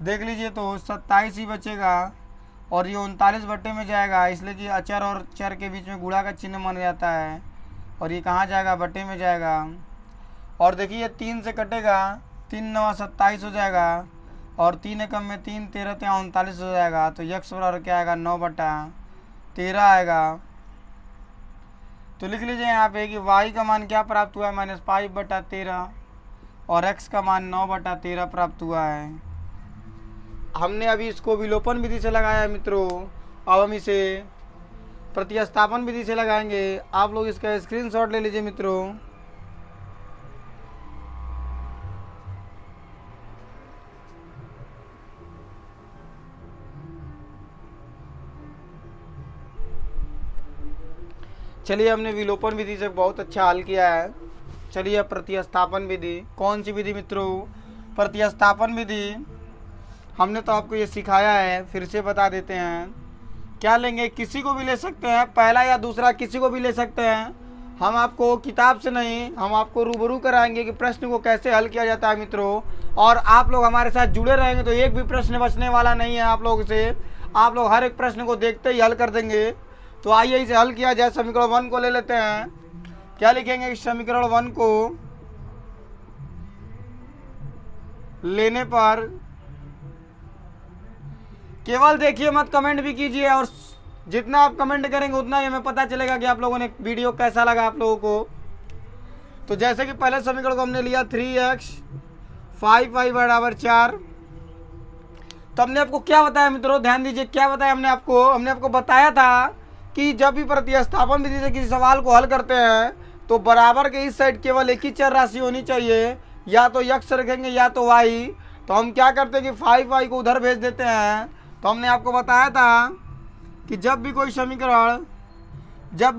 देख लीजिए तो 27 ही बचेगा और ये 39 बट्टे में जाएगा, इसलिए कि अचर और चर के बीच में गुणा का चिन्ह बन जाता है और ये कहाँ जाएगा बट्टे में जाएगा। और देखिए 3 से कटेगा, 3 9 27 हो जाएगा और 3 एकम में 3 13 ત્યાં 39 हो जाएगा। तो यक्स बराबर क्या आएगा 9/13 आएगा। तो लिख लीजिए यहाँ पे कि y का मान क्या प्राप्त हुआ है -5/13 और x का मान 9/13 प्राप्त हुआ है। हमने अभी इसको विलोपन विधि से लगाया है मित्रों, अब हम इसे प्रतिस्थापन विधि से लगाएंगे। आप लोग इसका स्क्रीनशॉट ले लीजिए मित्रों। चलिए हमने विलोपन विधि से बहुत अच्छा हल किया है। चलिए प्रतिस्थापन विधि, कौन सी विधि मित्रों प्रतिस्थापन विधि। हमने तो आपको ये सिखाया है, फिर से बता देते हैं। क्या लेंगे, किसी को भी ले सकते हैं, पहला या दूसरा किसी को भी ले सकते हैं। हम आपको किताब से नहीं, हम आपको रूबरू कराएंगे कि प्रश्न को कैसे हल किया जाता है मित्रों। और आप लोग हमारे साथ जुड़े रहेंगे तो एक भी प्रश्न बचने वाला नहीं है आप लोगों से। आप लोग हर एक प्रश्न को देखते ही हल कर देंगे। तो आइए इसे हल किया जाए। समीकरण 1 को ले लेते हैं। क्या लिखेंगे इस समीकरण 1 को लेने पर, केवल देखिए मत कमेंट भी कीजिए, और जितना आप कमेंट करेंगे उतना ही हमें पता चलेगा कि आप लोगों ने वीडियो कैसा लगा आप लोगों को। तो जैसे कि पहले समीकरण को हमने लिया 3x 5y बराबर 4। तो हमने आपको क्या बताया मित्रों, ध्यान दीजिए क्या बताया हमने आपको बताया था कि जब भी प्रतिस्थापन विधि से किसी सवाल को हल करते हैं तो बराबर के इस साइड केवल एक ही चर राशि होनी चाहिए, या तो x रखेंगे या तो y। तो हम क्या करते हैं कि 5y को उधर भेज देते हैं। तो हमने आपको बताया था कि जब भी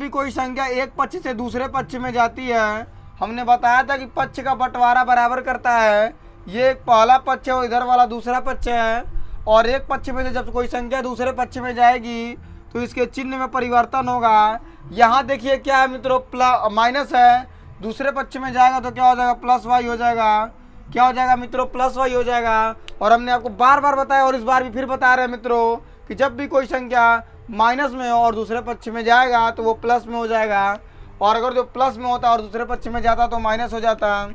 कोई संख्या एक पक्ष से दूसरे पक्ष में जाती है, हमने बताया था कि पक्ष का बंटवारा बराबर करता है। ये एक पहला पक्ष है और इधर वाला दूसरा पक्ष है, और एक पक्ष में से जब कोई संख्या दूसरे पक्ष में जाएगी तो इसके चिन्ह में परिवर्तन होगा। यहाँ देखिए क्या है मित्रों माइनस है, दूसरे पक्ष में जाएगा तो क्या हो जाएगा +y हो जाएगा। क्या हो जाएगा मित्रों +y हो जाएगा। और हमने आपको बार बार बताया और इस बार भी फिर बता रहे हैं मित्रों कि जब भी कोई संख्या माइनस में हो और दूसरे पक्ष में जाएगा तो वो प्लस में हो जाएगा, और अगर जो प्लस में होता है और दूसरे पक्ष में जाता तो माइनस हो जाता है।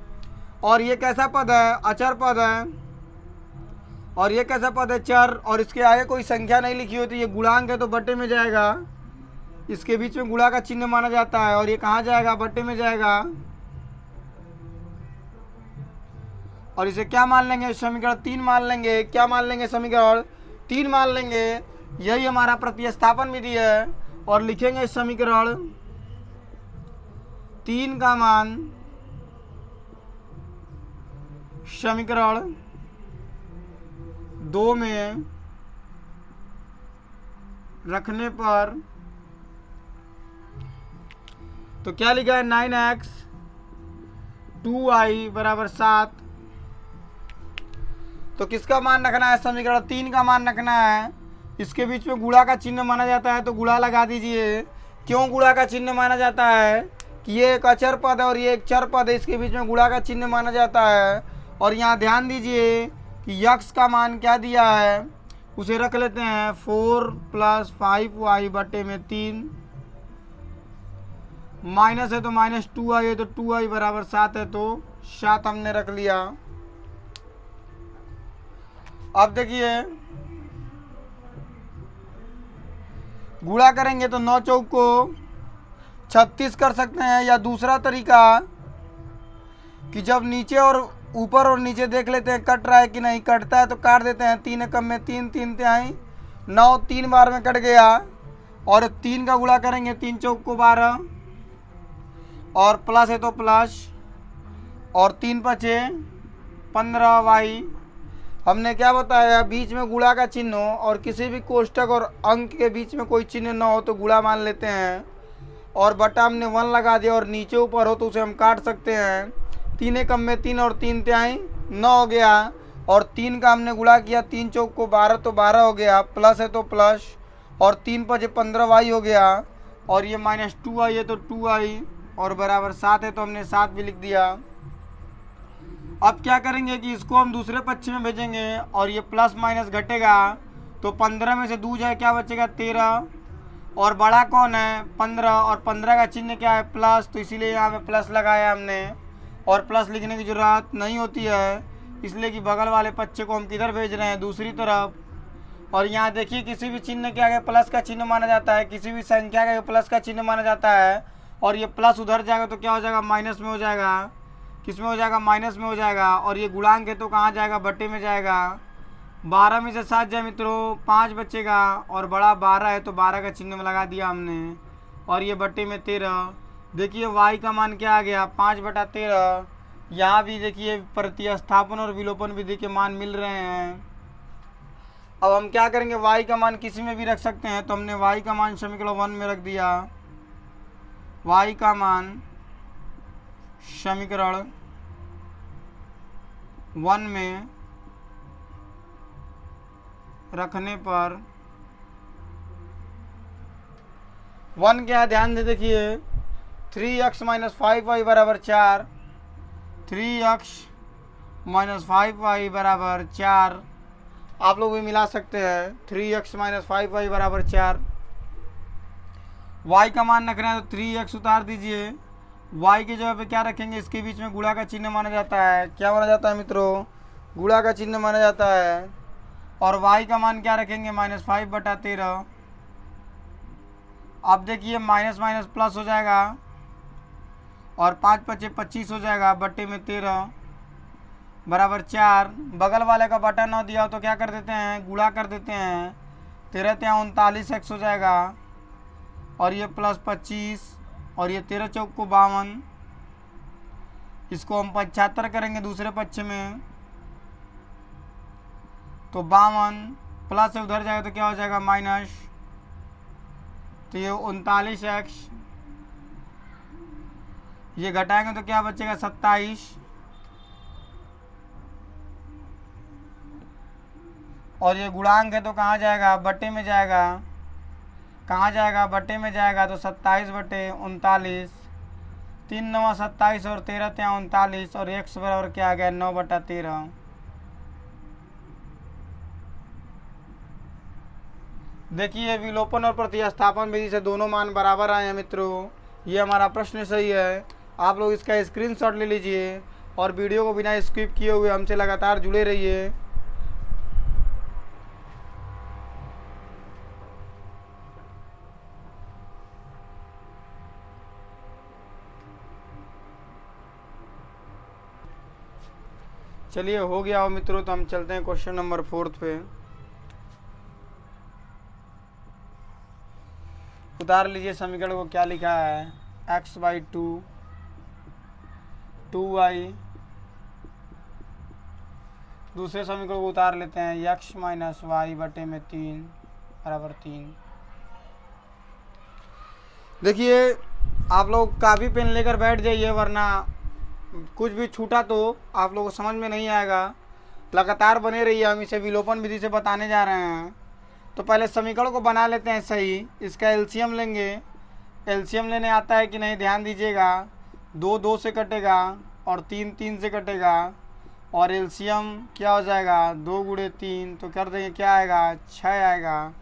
और ये कैसा पद है, अचर पद है, और ये कैसा पद है चर, और इसके आगे कोई संख्या नहीं लिखी होती, ये गुणांक है तो बट्टे में जाएगा, इसके बीच में गुणा का चिन्ह माना जाता है, और ये कहाँ जाएगा बट्टे में जाएगा। और इसे क्या मान लेंगे समीकरण 3 मान लेंगे। क्या मान लेंगे समीकरण 3 मान लेंगे। यही हमारा प्रतिस्थापन विधि है। और लिखेंगे समीकरण 3 का मान समीकरण 2 में रखने पर, तो क्या लिखा है 9x 2y बराबर 7। तो किसका मान रखना है, समीकरण 3 का मान रखना है। इसके बीच में गुणा का चिन्ह माना जाता है तो गुणा लगा दीजिए। क्यों गुणा का चिन्ह माना जाता है कि ये एक अचर पद है और ये एक चर पद है, इसके बीच में गुणा का चिन्ह माना जाता है। और यहाँ ध्यान दीजिए कि यक्स का मान क्या दिया है, उसे रख लेते हैं 4 + 5y बटे में 3, माइनस है तो -2y है तो 2y बराबर 7 है तो 7 हमने रख लिया। अब देखिए गुणा करेंगे तो 9 चौक को 36 कर सकते हैं, या दूसरा तरीका कि जब नीचे और ऊपर और नीचे देख लेते हैं कट रहा है कि नहीं, कटता है तो काट देते हैं। 3 एकम में 3 3 तिहाई 9 3 बार में कट गया, और 3 का गुणा करेंगे, 3 चौक को 12, और प्लस है तो प्लस, और 3 पचे 15 वाई। हमने क्या बताया, बीच में गुणा का चिन्ह हो और किसी भी कोष्टक और अंक के बीच में कोई चिन्ह न हो तो गुणा मान लेते हैं, और बटा हमने 1 लगा दिया, और नीचे ऊपर हो तो उसे हम काट सकते हैं। 3 एकम में 3 और 3 तिहाई 9 हो गया, और 3 का हमने गुणा किया, 3 चौक को 12 तो 12 हो गया, प्लस है तो प्लस, और 3 पचे 15 वाई हो गया, और ये -2 आई है तो 2 आई, और बराबर 7 है तो हमने 7 भी लिख दिया। अब क्या करेंगे कि इसको हम दूसरे पक्ष में भेजेंगे, और ये प्लस माइनस घटेगा, तो 15 में से 2 जाए क्या बचेगा 13, और बड़ा कौन है 15, और 15 का चिन्ह क्या है प्लस, तो इसीलिए यहाँ पे प्लस लगाया हमने, और प्लस लिखने की जरूरत नहीं होती है, इसलिए कि बगल वाले पक्ष को हम किधर भेज रहे हैं, दूसरी तरफ। और यहाँ देखिए किसी भी चिन्ह के आगे प्लस का चिन्ह माना जाता है, किसी भी संख्या के आगे प्लस का चिन्ह माना जाता है, और ये प्लस उधर जाएगा तो क्या हो जाएगा माइनस में हो जाएगा, किस में हो जाएगा माइनस में हो जाएगा, और ये गुणांक है तो कहाँ जाएगा बट्टे में जाएगा। 12 में से 7 जाए मित्रों 5 बचेगा, और बड़ा 12 है तो 12 का चिन्ह में लगा दिया हमने, और ये बट्टे में 13। देखिए y का मान क्या आ गया 5/13। यहाँ भी देखिए प्रतिस्थापन और विलोपन विधि के मान मिल रहे हैं। अब हम क्या करेंगे, y का मान किसी में भी रख सकते हैं, तो हमने y का मान समीकरण 1 में रख दिया। y का मान समीकरण 1 में रखने पर 1 क्या ध्यान से देखिए, 3x - 5y बराबर 4, 3x - 5y बराबर 4। आप लोग भी मिला सकते हैं, 3x - 5y बराबर 4। y का मान रखना है तो 3x उतार दीजिए, y की जगह पे क्या रखेंगे, इसके बीच में गुणा का चिन्ह माना जाता है। क्या माना जाता है मित्रों, गुणा का चिन्ह माना जाता है। और y का मान क्या रखेंगे -5/13। अब देखिए माइनस माइनस प्लस हो जाएगा, और 5 पचे 25 हो जाएगा, बट्टे में 13 बराबर 4। बगल वाले का बटा 9 दिया हो तो क्या कर देते हैं, गुणा कर देते हैं, 13 ત્યાં 39x हो जाएगा, और ये प्लस 25, और ये 13 चौक को 52। इसको हम 75 करेंगे दूसरे पक्ष में, तो 52 प्लस से उधर जाएगा तो क्या हो जाएगा माइनस, तो ये 39x, ये घटाएंगे तो क्या बचेगा 27, और ये गुणांक है तो कहाँ जाएगा बट्टे में जाएगा, कहाँ जाएगा बट्टे में जाएगा, तो 27/39, 3 9 27, और 13 ત્યાં 39, और x बराबर क्या आ गया 9/13। देखिए विलोपन और प्रतिस्थापन विधि से दोनों मान बराबर आए हैं मित्रों। ये हमारा प्रश्न सही है। आप लोग इसका स्क्रीनशॉट ले लीजिए, और वीडियो को बिना स्किप किए हुए हमसे लगातार जुड़े रहिए। चलिए हो गया हो मित्रों, तो हम चलते हैं क्वेश्चन नंबर 4 पे। उतार लीजिए समीकरण को, क्या लिखा है, x/2 2y। दूसरे समीकरण को उतार लेते हैं, x - y बटे में 3 बराबर 3। देखिए आप लोग कापी पेन लेकर बैठ जाइए, वरना कुछ भी छूटा तो आप लोगों को समझ में नहीं आएगा। लगातार बने रहिए, हम इसे विलोपन विधि से बताने जा रहे हैं। तो पहले समीकरण को बना लेते हैं सही, इसका एलसीएम लेंगे। एलसीएम लेने आता है कि नहीं ध्यान दीजिएगा। 2 2 से कटेगा, और 3 3 से कटेगा, और एलसीएम क्या हो जाएगा 2 × 3, तो कर देंगे क्या आएगा 6 आएगा।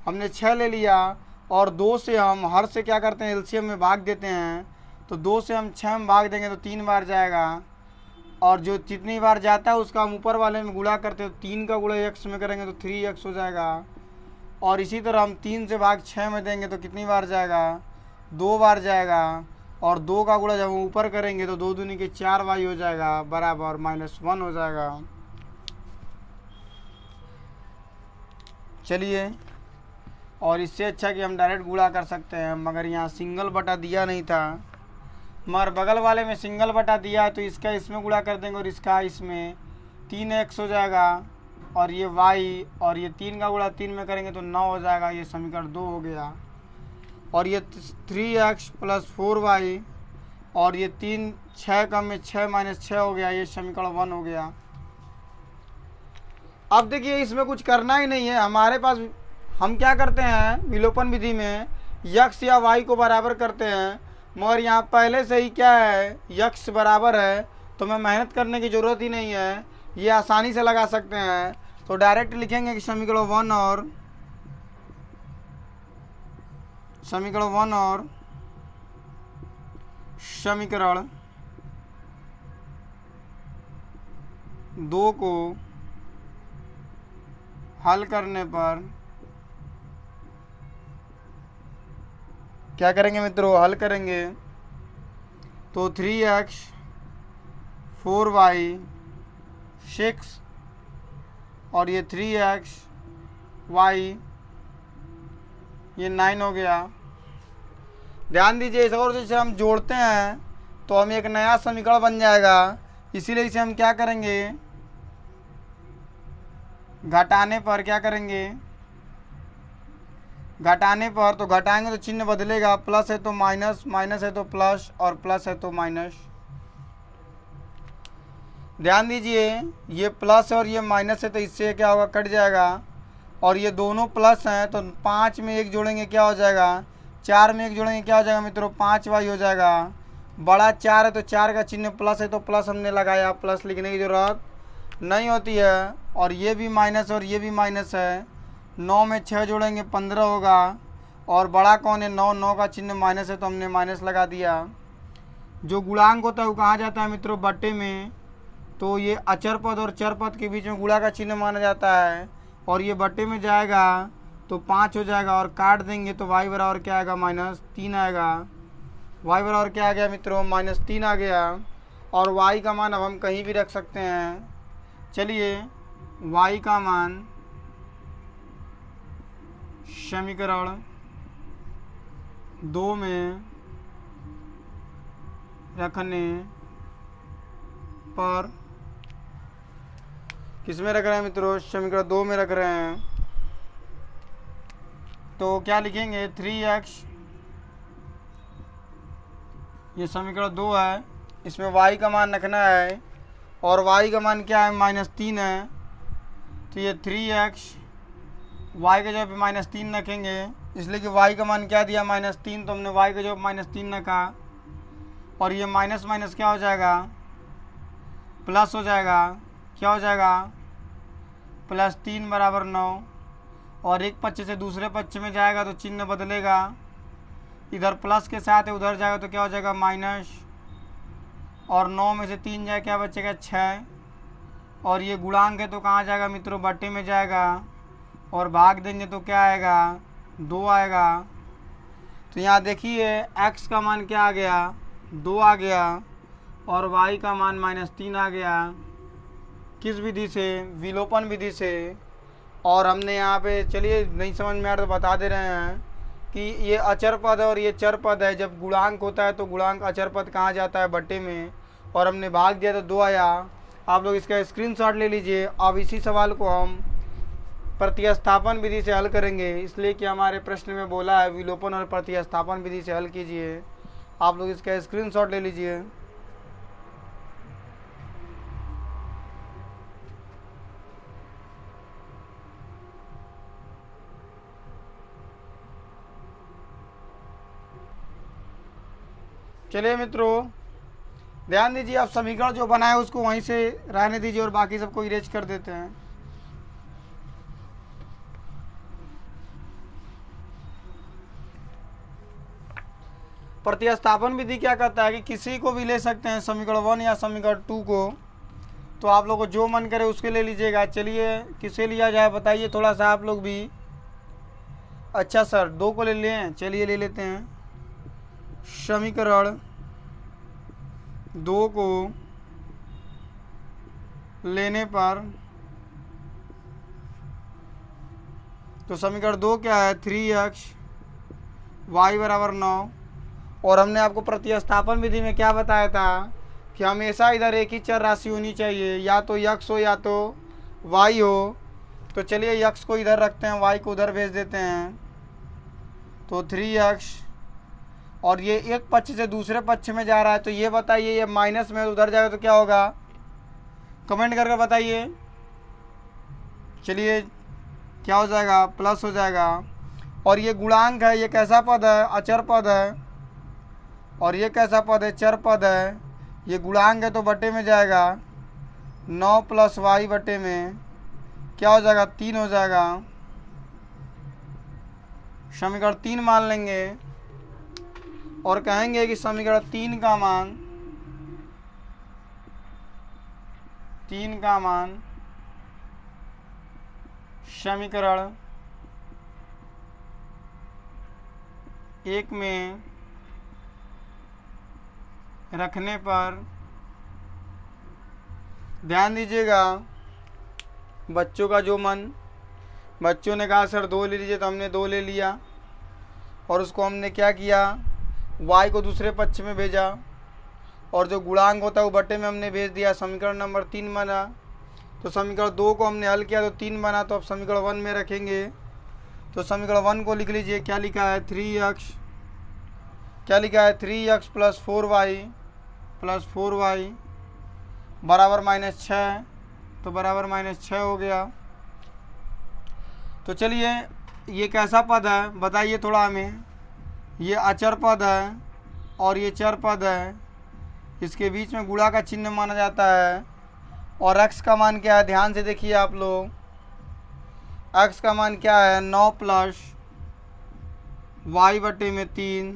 हमने 6 ले लिया, और 2 से हम हर से क्या करते हैं एलसीएम में भाग देते हैं, तो 2 से हम 6 में भाग देंगे तो 3 बार जाएगा, और जो जितनी बार जाता है उसका हम ऊपर वाले में गुणा करते हैं, तो 3 का गुणा x में करेंगे तो 3x हो जाएगा। और इसी तरह हम 3 से भाग 6 में देंगे तो कितनी बार जाएगा 2 बार जाएगा, और 2 का गुणा जब हम ऊपर करेंगे तो 2 दूनी के 4y हो जाएगा बराबर -1 हो जाएगा। चलिए और इससे अच्छा कि हम डायरेक्ट गुणा कर सकते हैं, मगर यहाँ सिंगल बटा दिया नहीं था, मगर बगल वाले में सिंगल बटा दिया है तो इसका इसमें गुणा कर देंगे और इसका इसमें 3x हो जाएगा, और ये y और ये 3 का गुणा 3 में करेंगे तो 9 हो जाएगा। ये समीकरण 2 हो गया। और ये 3x प्लस 4y और ये 3 6 का में 6 माइनस 6 हो गया। ये समीकरण 1 हो गया। अब देखिए इसमें कुछ करना ही नहीं है हमारे पास। हम क्या करते हैं विलोपन विधि में x या y को बराबर करते हैं, मगर यहाँ पहले से ही क्या है x बराबर है तो मैं मेहनत करने की ज़रूरत ही नहीं है, ये आसानी से लगा सकते हैं। तो डायरेक्ट लिखेंगे कि समीकरण 1 और समीकरण 2 को हल करने पर क्या करेंगे मित्रों, हल करेंगे तो 3x 4y 6 और ये 3x y ये 9 हो गया। ध्यान दीजिए इस और जैसे हम जोड़ते हैं तो हम एक नया समीकरण बन जाएगा, इसीलिए इसे हम क्या करेंगे घटाने पर क्या करेंगे, घटाने पर तो घटाएंगे तो चिन्ह बदलेगा, प्लस है तो माइनस, माइनस है तो प्लस और प्लस है तो माइनस। ध्यान दीजिए ये प्लस और ये माइनस है तो इससे क्या होगा कट जाएगा, और ये दोनों प्लस हैं तो 5 में 1 जोड़ेंगे क्या हो जाएगा, 4 में 1 जोड़ेंगे क्या हो जाएगा मित्रों 5y हो जाएगा। बड़ा 4 है तो 4 का चिन्ह प्लस है तो प्लस हमने लगाया, प्लस लिखने की ज़रूरत नहीं होती है। और ये भी माइनस और ये भी माइनस है, 9 में 6 जोड़ेंगे 15 होगा, और बड़ा कौन है 9, 9 का चिन्ह माइनस है तो हमने माइनस लगा दिया। जो गुणांक होता है वो कहाँ जाता है मित्रों बट्टे में, तो ये अचर पद और चर पद के बीच में गुणा का चिन्ह माना जाता है, और ये बट्टे में जाएगा तो 5 हो जाएगा, और काट देंगे तो y बराबर क्या आएगा -3 आएगा। y बराबर क्या आ गया मित्रों -3 आ गया। और y का मान अब हम कहीं भी रख सकते हैं। चलिए y का मान समीकरण 2 में रखने पर किस में रख रहे हैं मित्रों, समीकरण 2 में रख रहे हैं, तो क्या लिखेंगे 3x, ये समीकरण 2 है, इसमें y का मान रखना है, और y का मान क्या है -3 है, तो ये 3x y के जगह पे -3 रखेंगे, इसलिए कि y का मान क्या दिया -3, तो हमने y के जगह -3 रखा, और ये माइनस माइनस क्या हो जाएगा प्लस हो जाएगा। क्या हो जाएगा +3 बराबर 9, और एक पच्चे से दूसरे पच्चे में जाएगा तो चिन्ह बदलेगा, इधर प्लस के साथ है उधर जाएगा तो क्या हो जाएगा माइनस, और 9 में से 3 जाए क्या बचेगा 6, और ये गुणांक है तो कहाँ जाएगा मित्रों बट्टे में जाएगा, और भाग देंगे तो क्या आएगा 2 आएगा। तो यहाँ देखिए x का मान क्या आ गया 2 आ गया, और y का मान -3 आ गया। किस विधि से, विलोपन विधि से। और हमने यहाँ पे चलिए नहीं समझ में आ रहा तो बता दे रहे हैं कि ये अचर पद है और ये चर पद है, जब गुणांक होता है तो गुणांक अचर पद कहाँ जाता है बट्टे में, और हमने भाग दिया तो 2 आया। आप लोग इसका स्क्रीनशॉट ले लीजिए। अब इसी सवाल को हम प्रतिस्थापन विधि से हल करेंगे, इसलिए कि हमारे प्रश्न में बोला है विलोपन और प्रतिस्थापन विधि से हल कीजिए। आप लोग इसका स्क्रीनशॉट ले लीजिए। चलिए मित्रों ध्यान दीजिए, आप समीकरण जो बनाए उसको वहीं से रहने दीजिए और बाकी सबको इरेज कर देते हैं। प्रतिस्थापन विधि क्या कहता है कि किसी को भी ले सकते हैं समीकरण 1 या समीकरण 2 को, तो आप लोग को जो मन करे उसके ले लीजिएगा। चलिए किसे लिया जाए बताइए थोड़ा सा आप लोग भी। अच्छा सर 2 को ले लें, चलिए ले लेते हैं। समीकरण 2 को लेने पर तो समीकरण 2 क्या है, 3x y बराबर 9। और हमने आपको प्रतिस्थापन विधि में क्या बताया था कि हमेशा इधर एक ही चर राशि होनी चाहिए, या तो x हो या तो y हो। तो चलिए x को इधर रखते हैं, y को उधर भेज देते हैं। तो 3x, और ये एक पक्ष से दूसरे पक्ष में जा रहा है, तो ये बताइए ये माइनस में उधर जाएगा तो क्या होगा, कमेंट करके बताइए। चलिए क्या हो जाएगा, प्लस हो जाएगा। और ये गुणांक है, ये कैसा पद है, अचर पद है। और ये कैसा पद है, चर पद है। ये गुणांक है तो बटे में जाएगा, 9 प्लस वाई बटे में क्या हो जाएगा, 3 हो जाएगा। समीकरण 3 मान लेंगे और कहेंगे कि समीकरण 3 का मान समीकरण 1 में रखने पर, ध्यान दीजिएगा बच्चों का जो मन, बच्चों ने कहा सर 2 ले लीजिए, तो हमने 2 ले लिया और उसको हमने क्या किया, y को दूसरे पक्ष में भेजा और जो गुणांक होता है वो बटे में हमने भेज दिया। समीकरण नंबर 3 बना। तो समीकरण 2 को हमने हल किया तो 3 बना। तो अब समीकरण 1 में रखेंगे। तो समीकरण 1 को लिख लीजिए, क्या लिखा है, 3x, क्या लिखा है, 3x प्लस 4y बराबर -6। तो बराबर -6 हो गया। तो चलिए ये कैसा पद है बताइए थोड़ा हमें। ये अचर पद है और ये चर पद है, इसके बीच में गुणा का चिन्ह माना जाता है। और x का मान क्या है, ध्यान से देखिए आप लोग, x का मान क्या है, 9 प्लस y बटे में 3।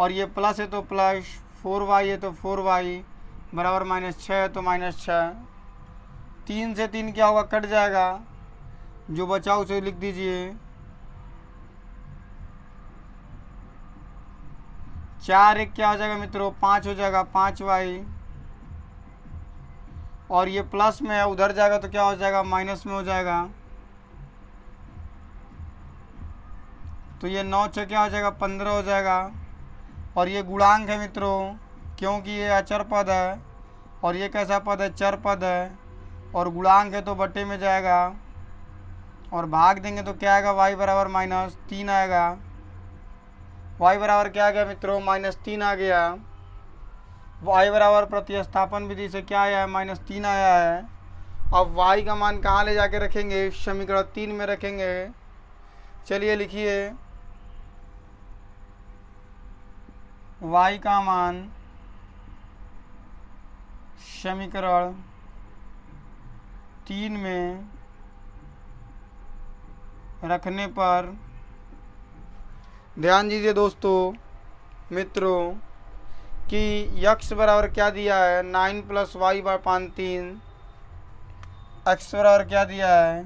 और ये प्लस है तो प्लस, 4y है तो 4y बराबर -6 है तो -6। 3 से 3 क्या होगा, कट जाएगा, जो बचा उसे लिख दीजिए। 4 1 क्या हो जाएगा मित्रों, 5 हो जाएगा, 5y। और ये प्लस में है, उधर जाएगा तो क्या हो जाएगा, माइनस में हो जाएगा। तो ये 9 6 क्या हो जाएगा, 15 हो जाएगा। और ये गुणांक है मित्रों, क्योंकि ये अचर पद है और ये कैसा पद है, चर पद है। और गुणांक है तो बटे में जाएगा और भाग देंगे तो क्या आएगा, y बराबर -3 आएगा। y बराबर क्या आ गया मित्रों, -3 आ गया। y बराबर प्रतिस्थापन विधि से क्या आया है, -3 आया है। अब y का मान कहाँ ले जाके रखेंगे, समीकरण 3 में रखेंगे। चलिए लिखिए, y का मान समीकरण 3 में रखने पर, ध्यान दीजिए दोस्तों मित्रों कि x बराबर क्या दिया है, 9 प्लस वाई अपान 3। x बराबर क्या दिया है,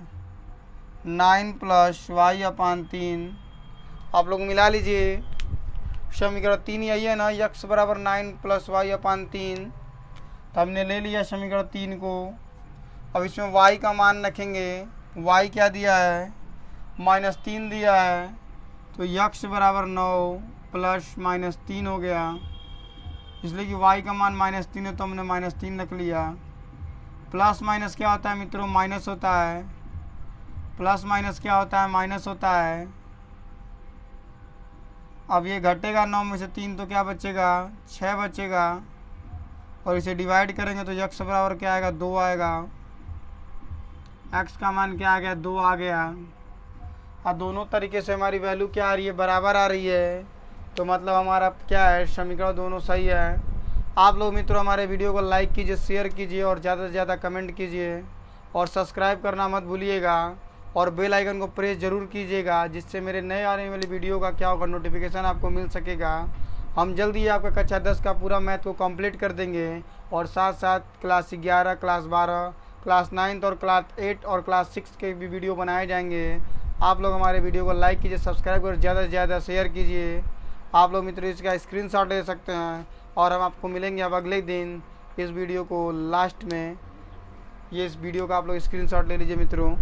9 प्लस वाई अपान 3। आप लोग मिला लीजिए, समीकरण 3 यही है ना, x बराबर 9 प्लस वाई अपान 3। तो हमने ले लिया समीकरण 3 को। अब इसमें y का मान रखेंगे, y क्या दिया है, -3 दिया है। तो x बराबर 9 प्लस -3 हो गया, इसलिए कि y का मान -3 है तो हमने -3 रख लिया। प्लस माइनस क्या होता है मित्रों, माइनस होता है। प्लस माइनस क्या होता है, माइनस होता है। अब ये घटेगा 9 में से 3 तो क्या बचेगा, 6 बचेगा। और इसे डिवाइड करेंगे तो x बराबर क्या आएगा, 2 आएगा। x का मान क्या आ गया, 2 आ गया। और दोनों तरीके से हमारी वैल्यू क्या आ रही है, बराबर आ रही है। तो मतलब हमारा क्या है, समीकरण दोनों सही है। आप लोग मित्रों हमारे वीडियो को लाइक कीजिए, शेयर कीजिए और ज़्यादा से ज़्यादा कमेंट कीजिए और सब्सक्राइब करना मत भूलिएगा और बेल आइकन को प्रेस ज़रूर कीजिएगा, जिससे मेरे नए आने वाली वीडियो का क्या होगा, नोटिफिकेशन आपको मिल सकेगा। हम जल्दी ही आपका कक्षा 10 का पूरा मैथ को कंप्लीट कर देंगे और साथ साथ क्लास 11, क्लास 12, क्लास 9 और क्लास 8 और क्लास 6 के भी वीडियो बनाए जाएंगे। आप लोग हमारे वीडियो को लाइक कीजिए, सब्सक्राइब कर ज़्यादा से ज़्यादा शेयर कीजिए। आप लोग मित्रों इसका स्क्रीनशॉट ले सकते हैं और हम आपको मिलेंगे अब अगले दिन इस वीडियो को लास्ट में। ये इस वीडियो का आप लोग स्क्रीनशॉट ले लीजिए मित्रों।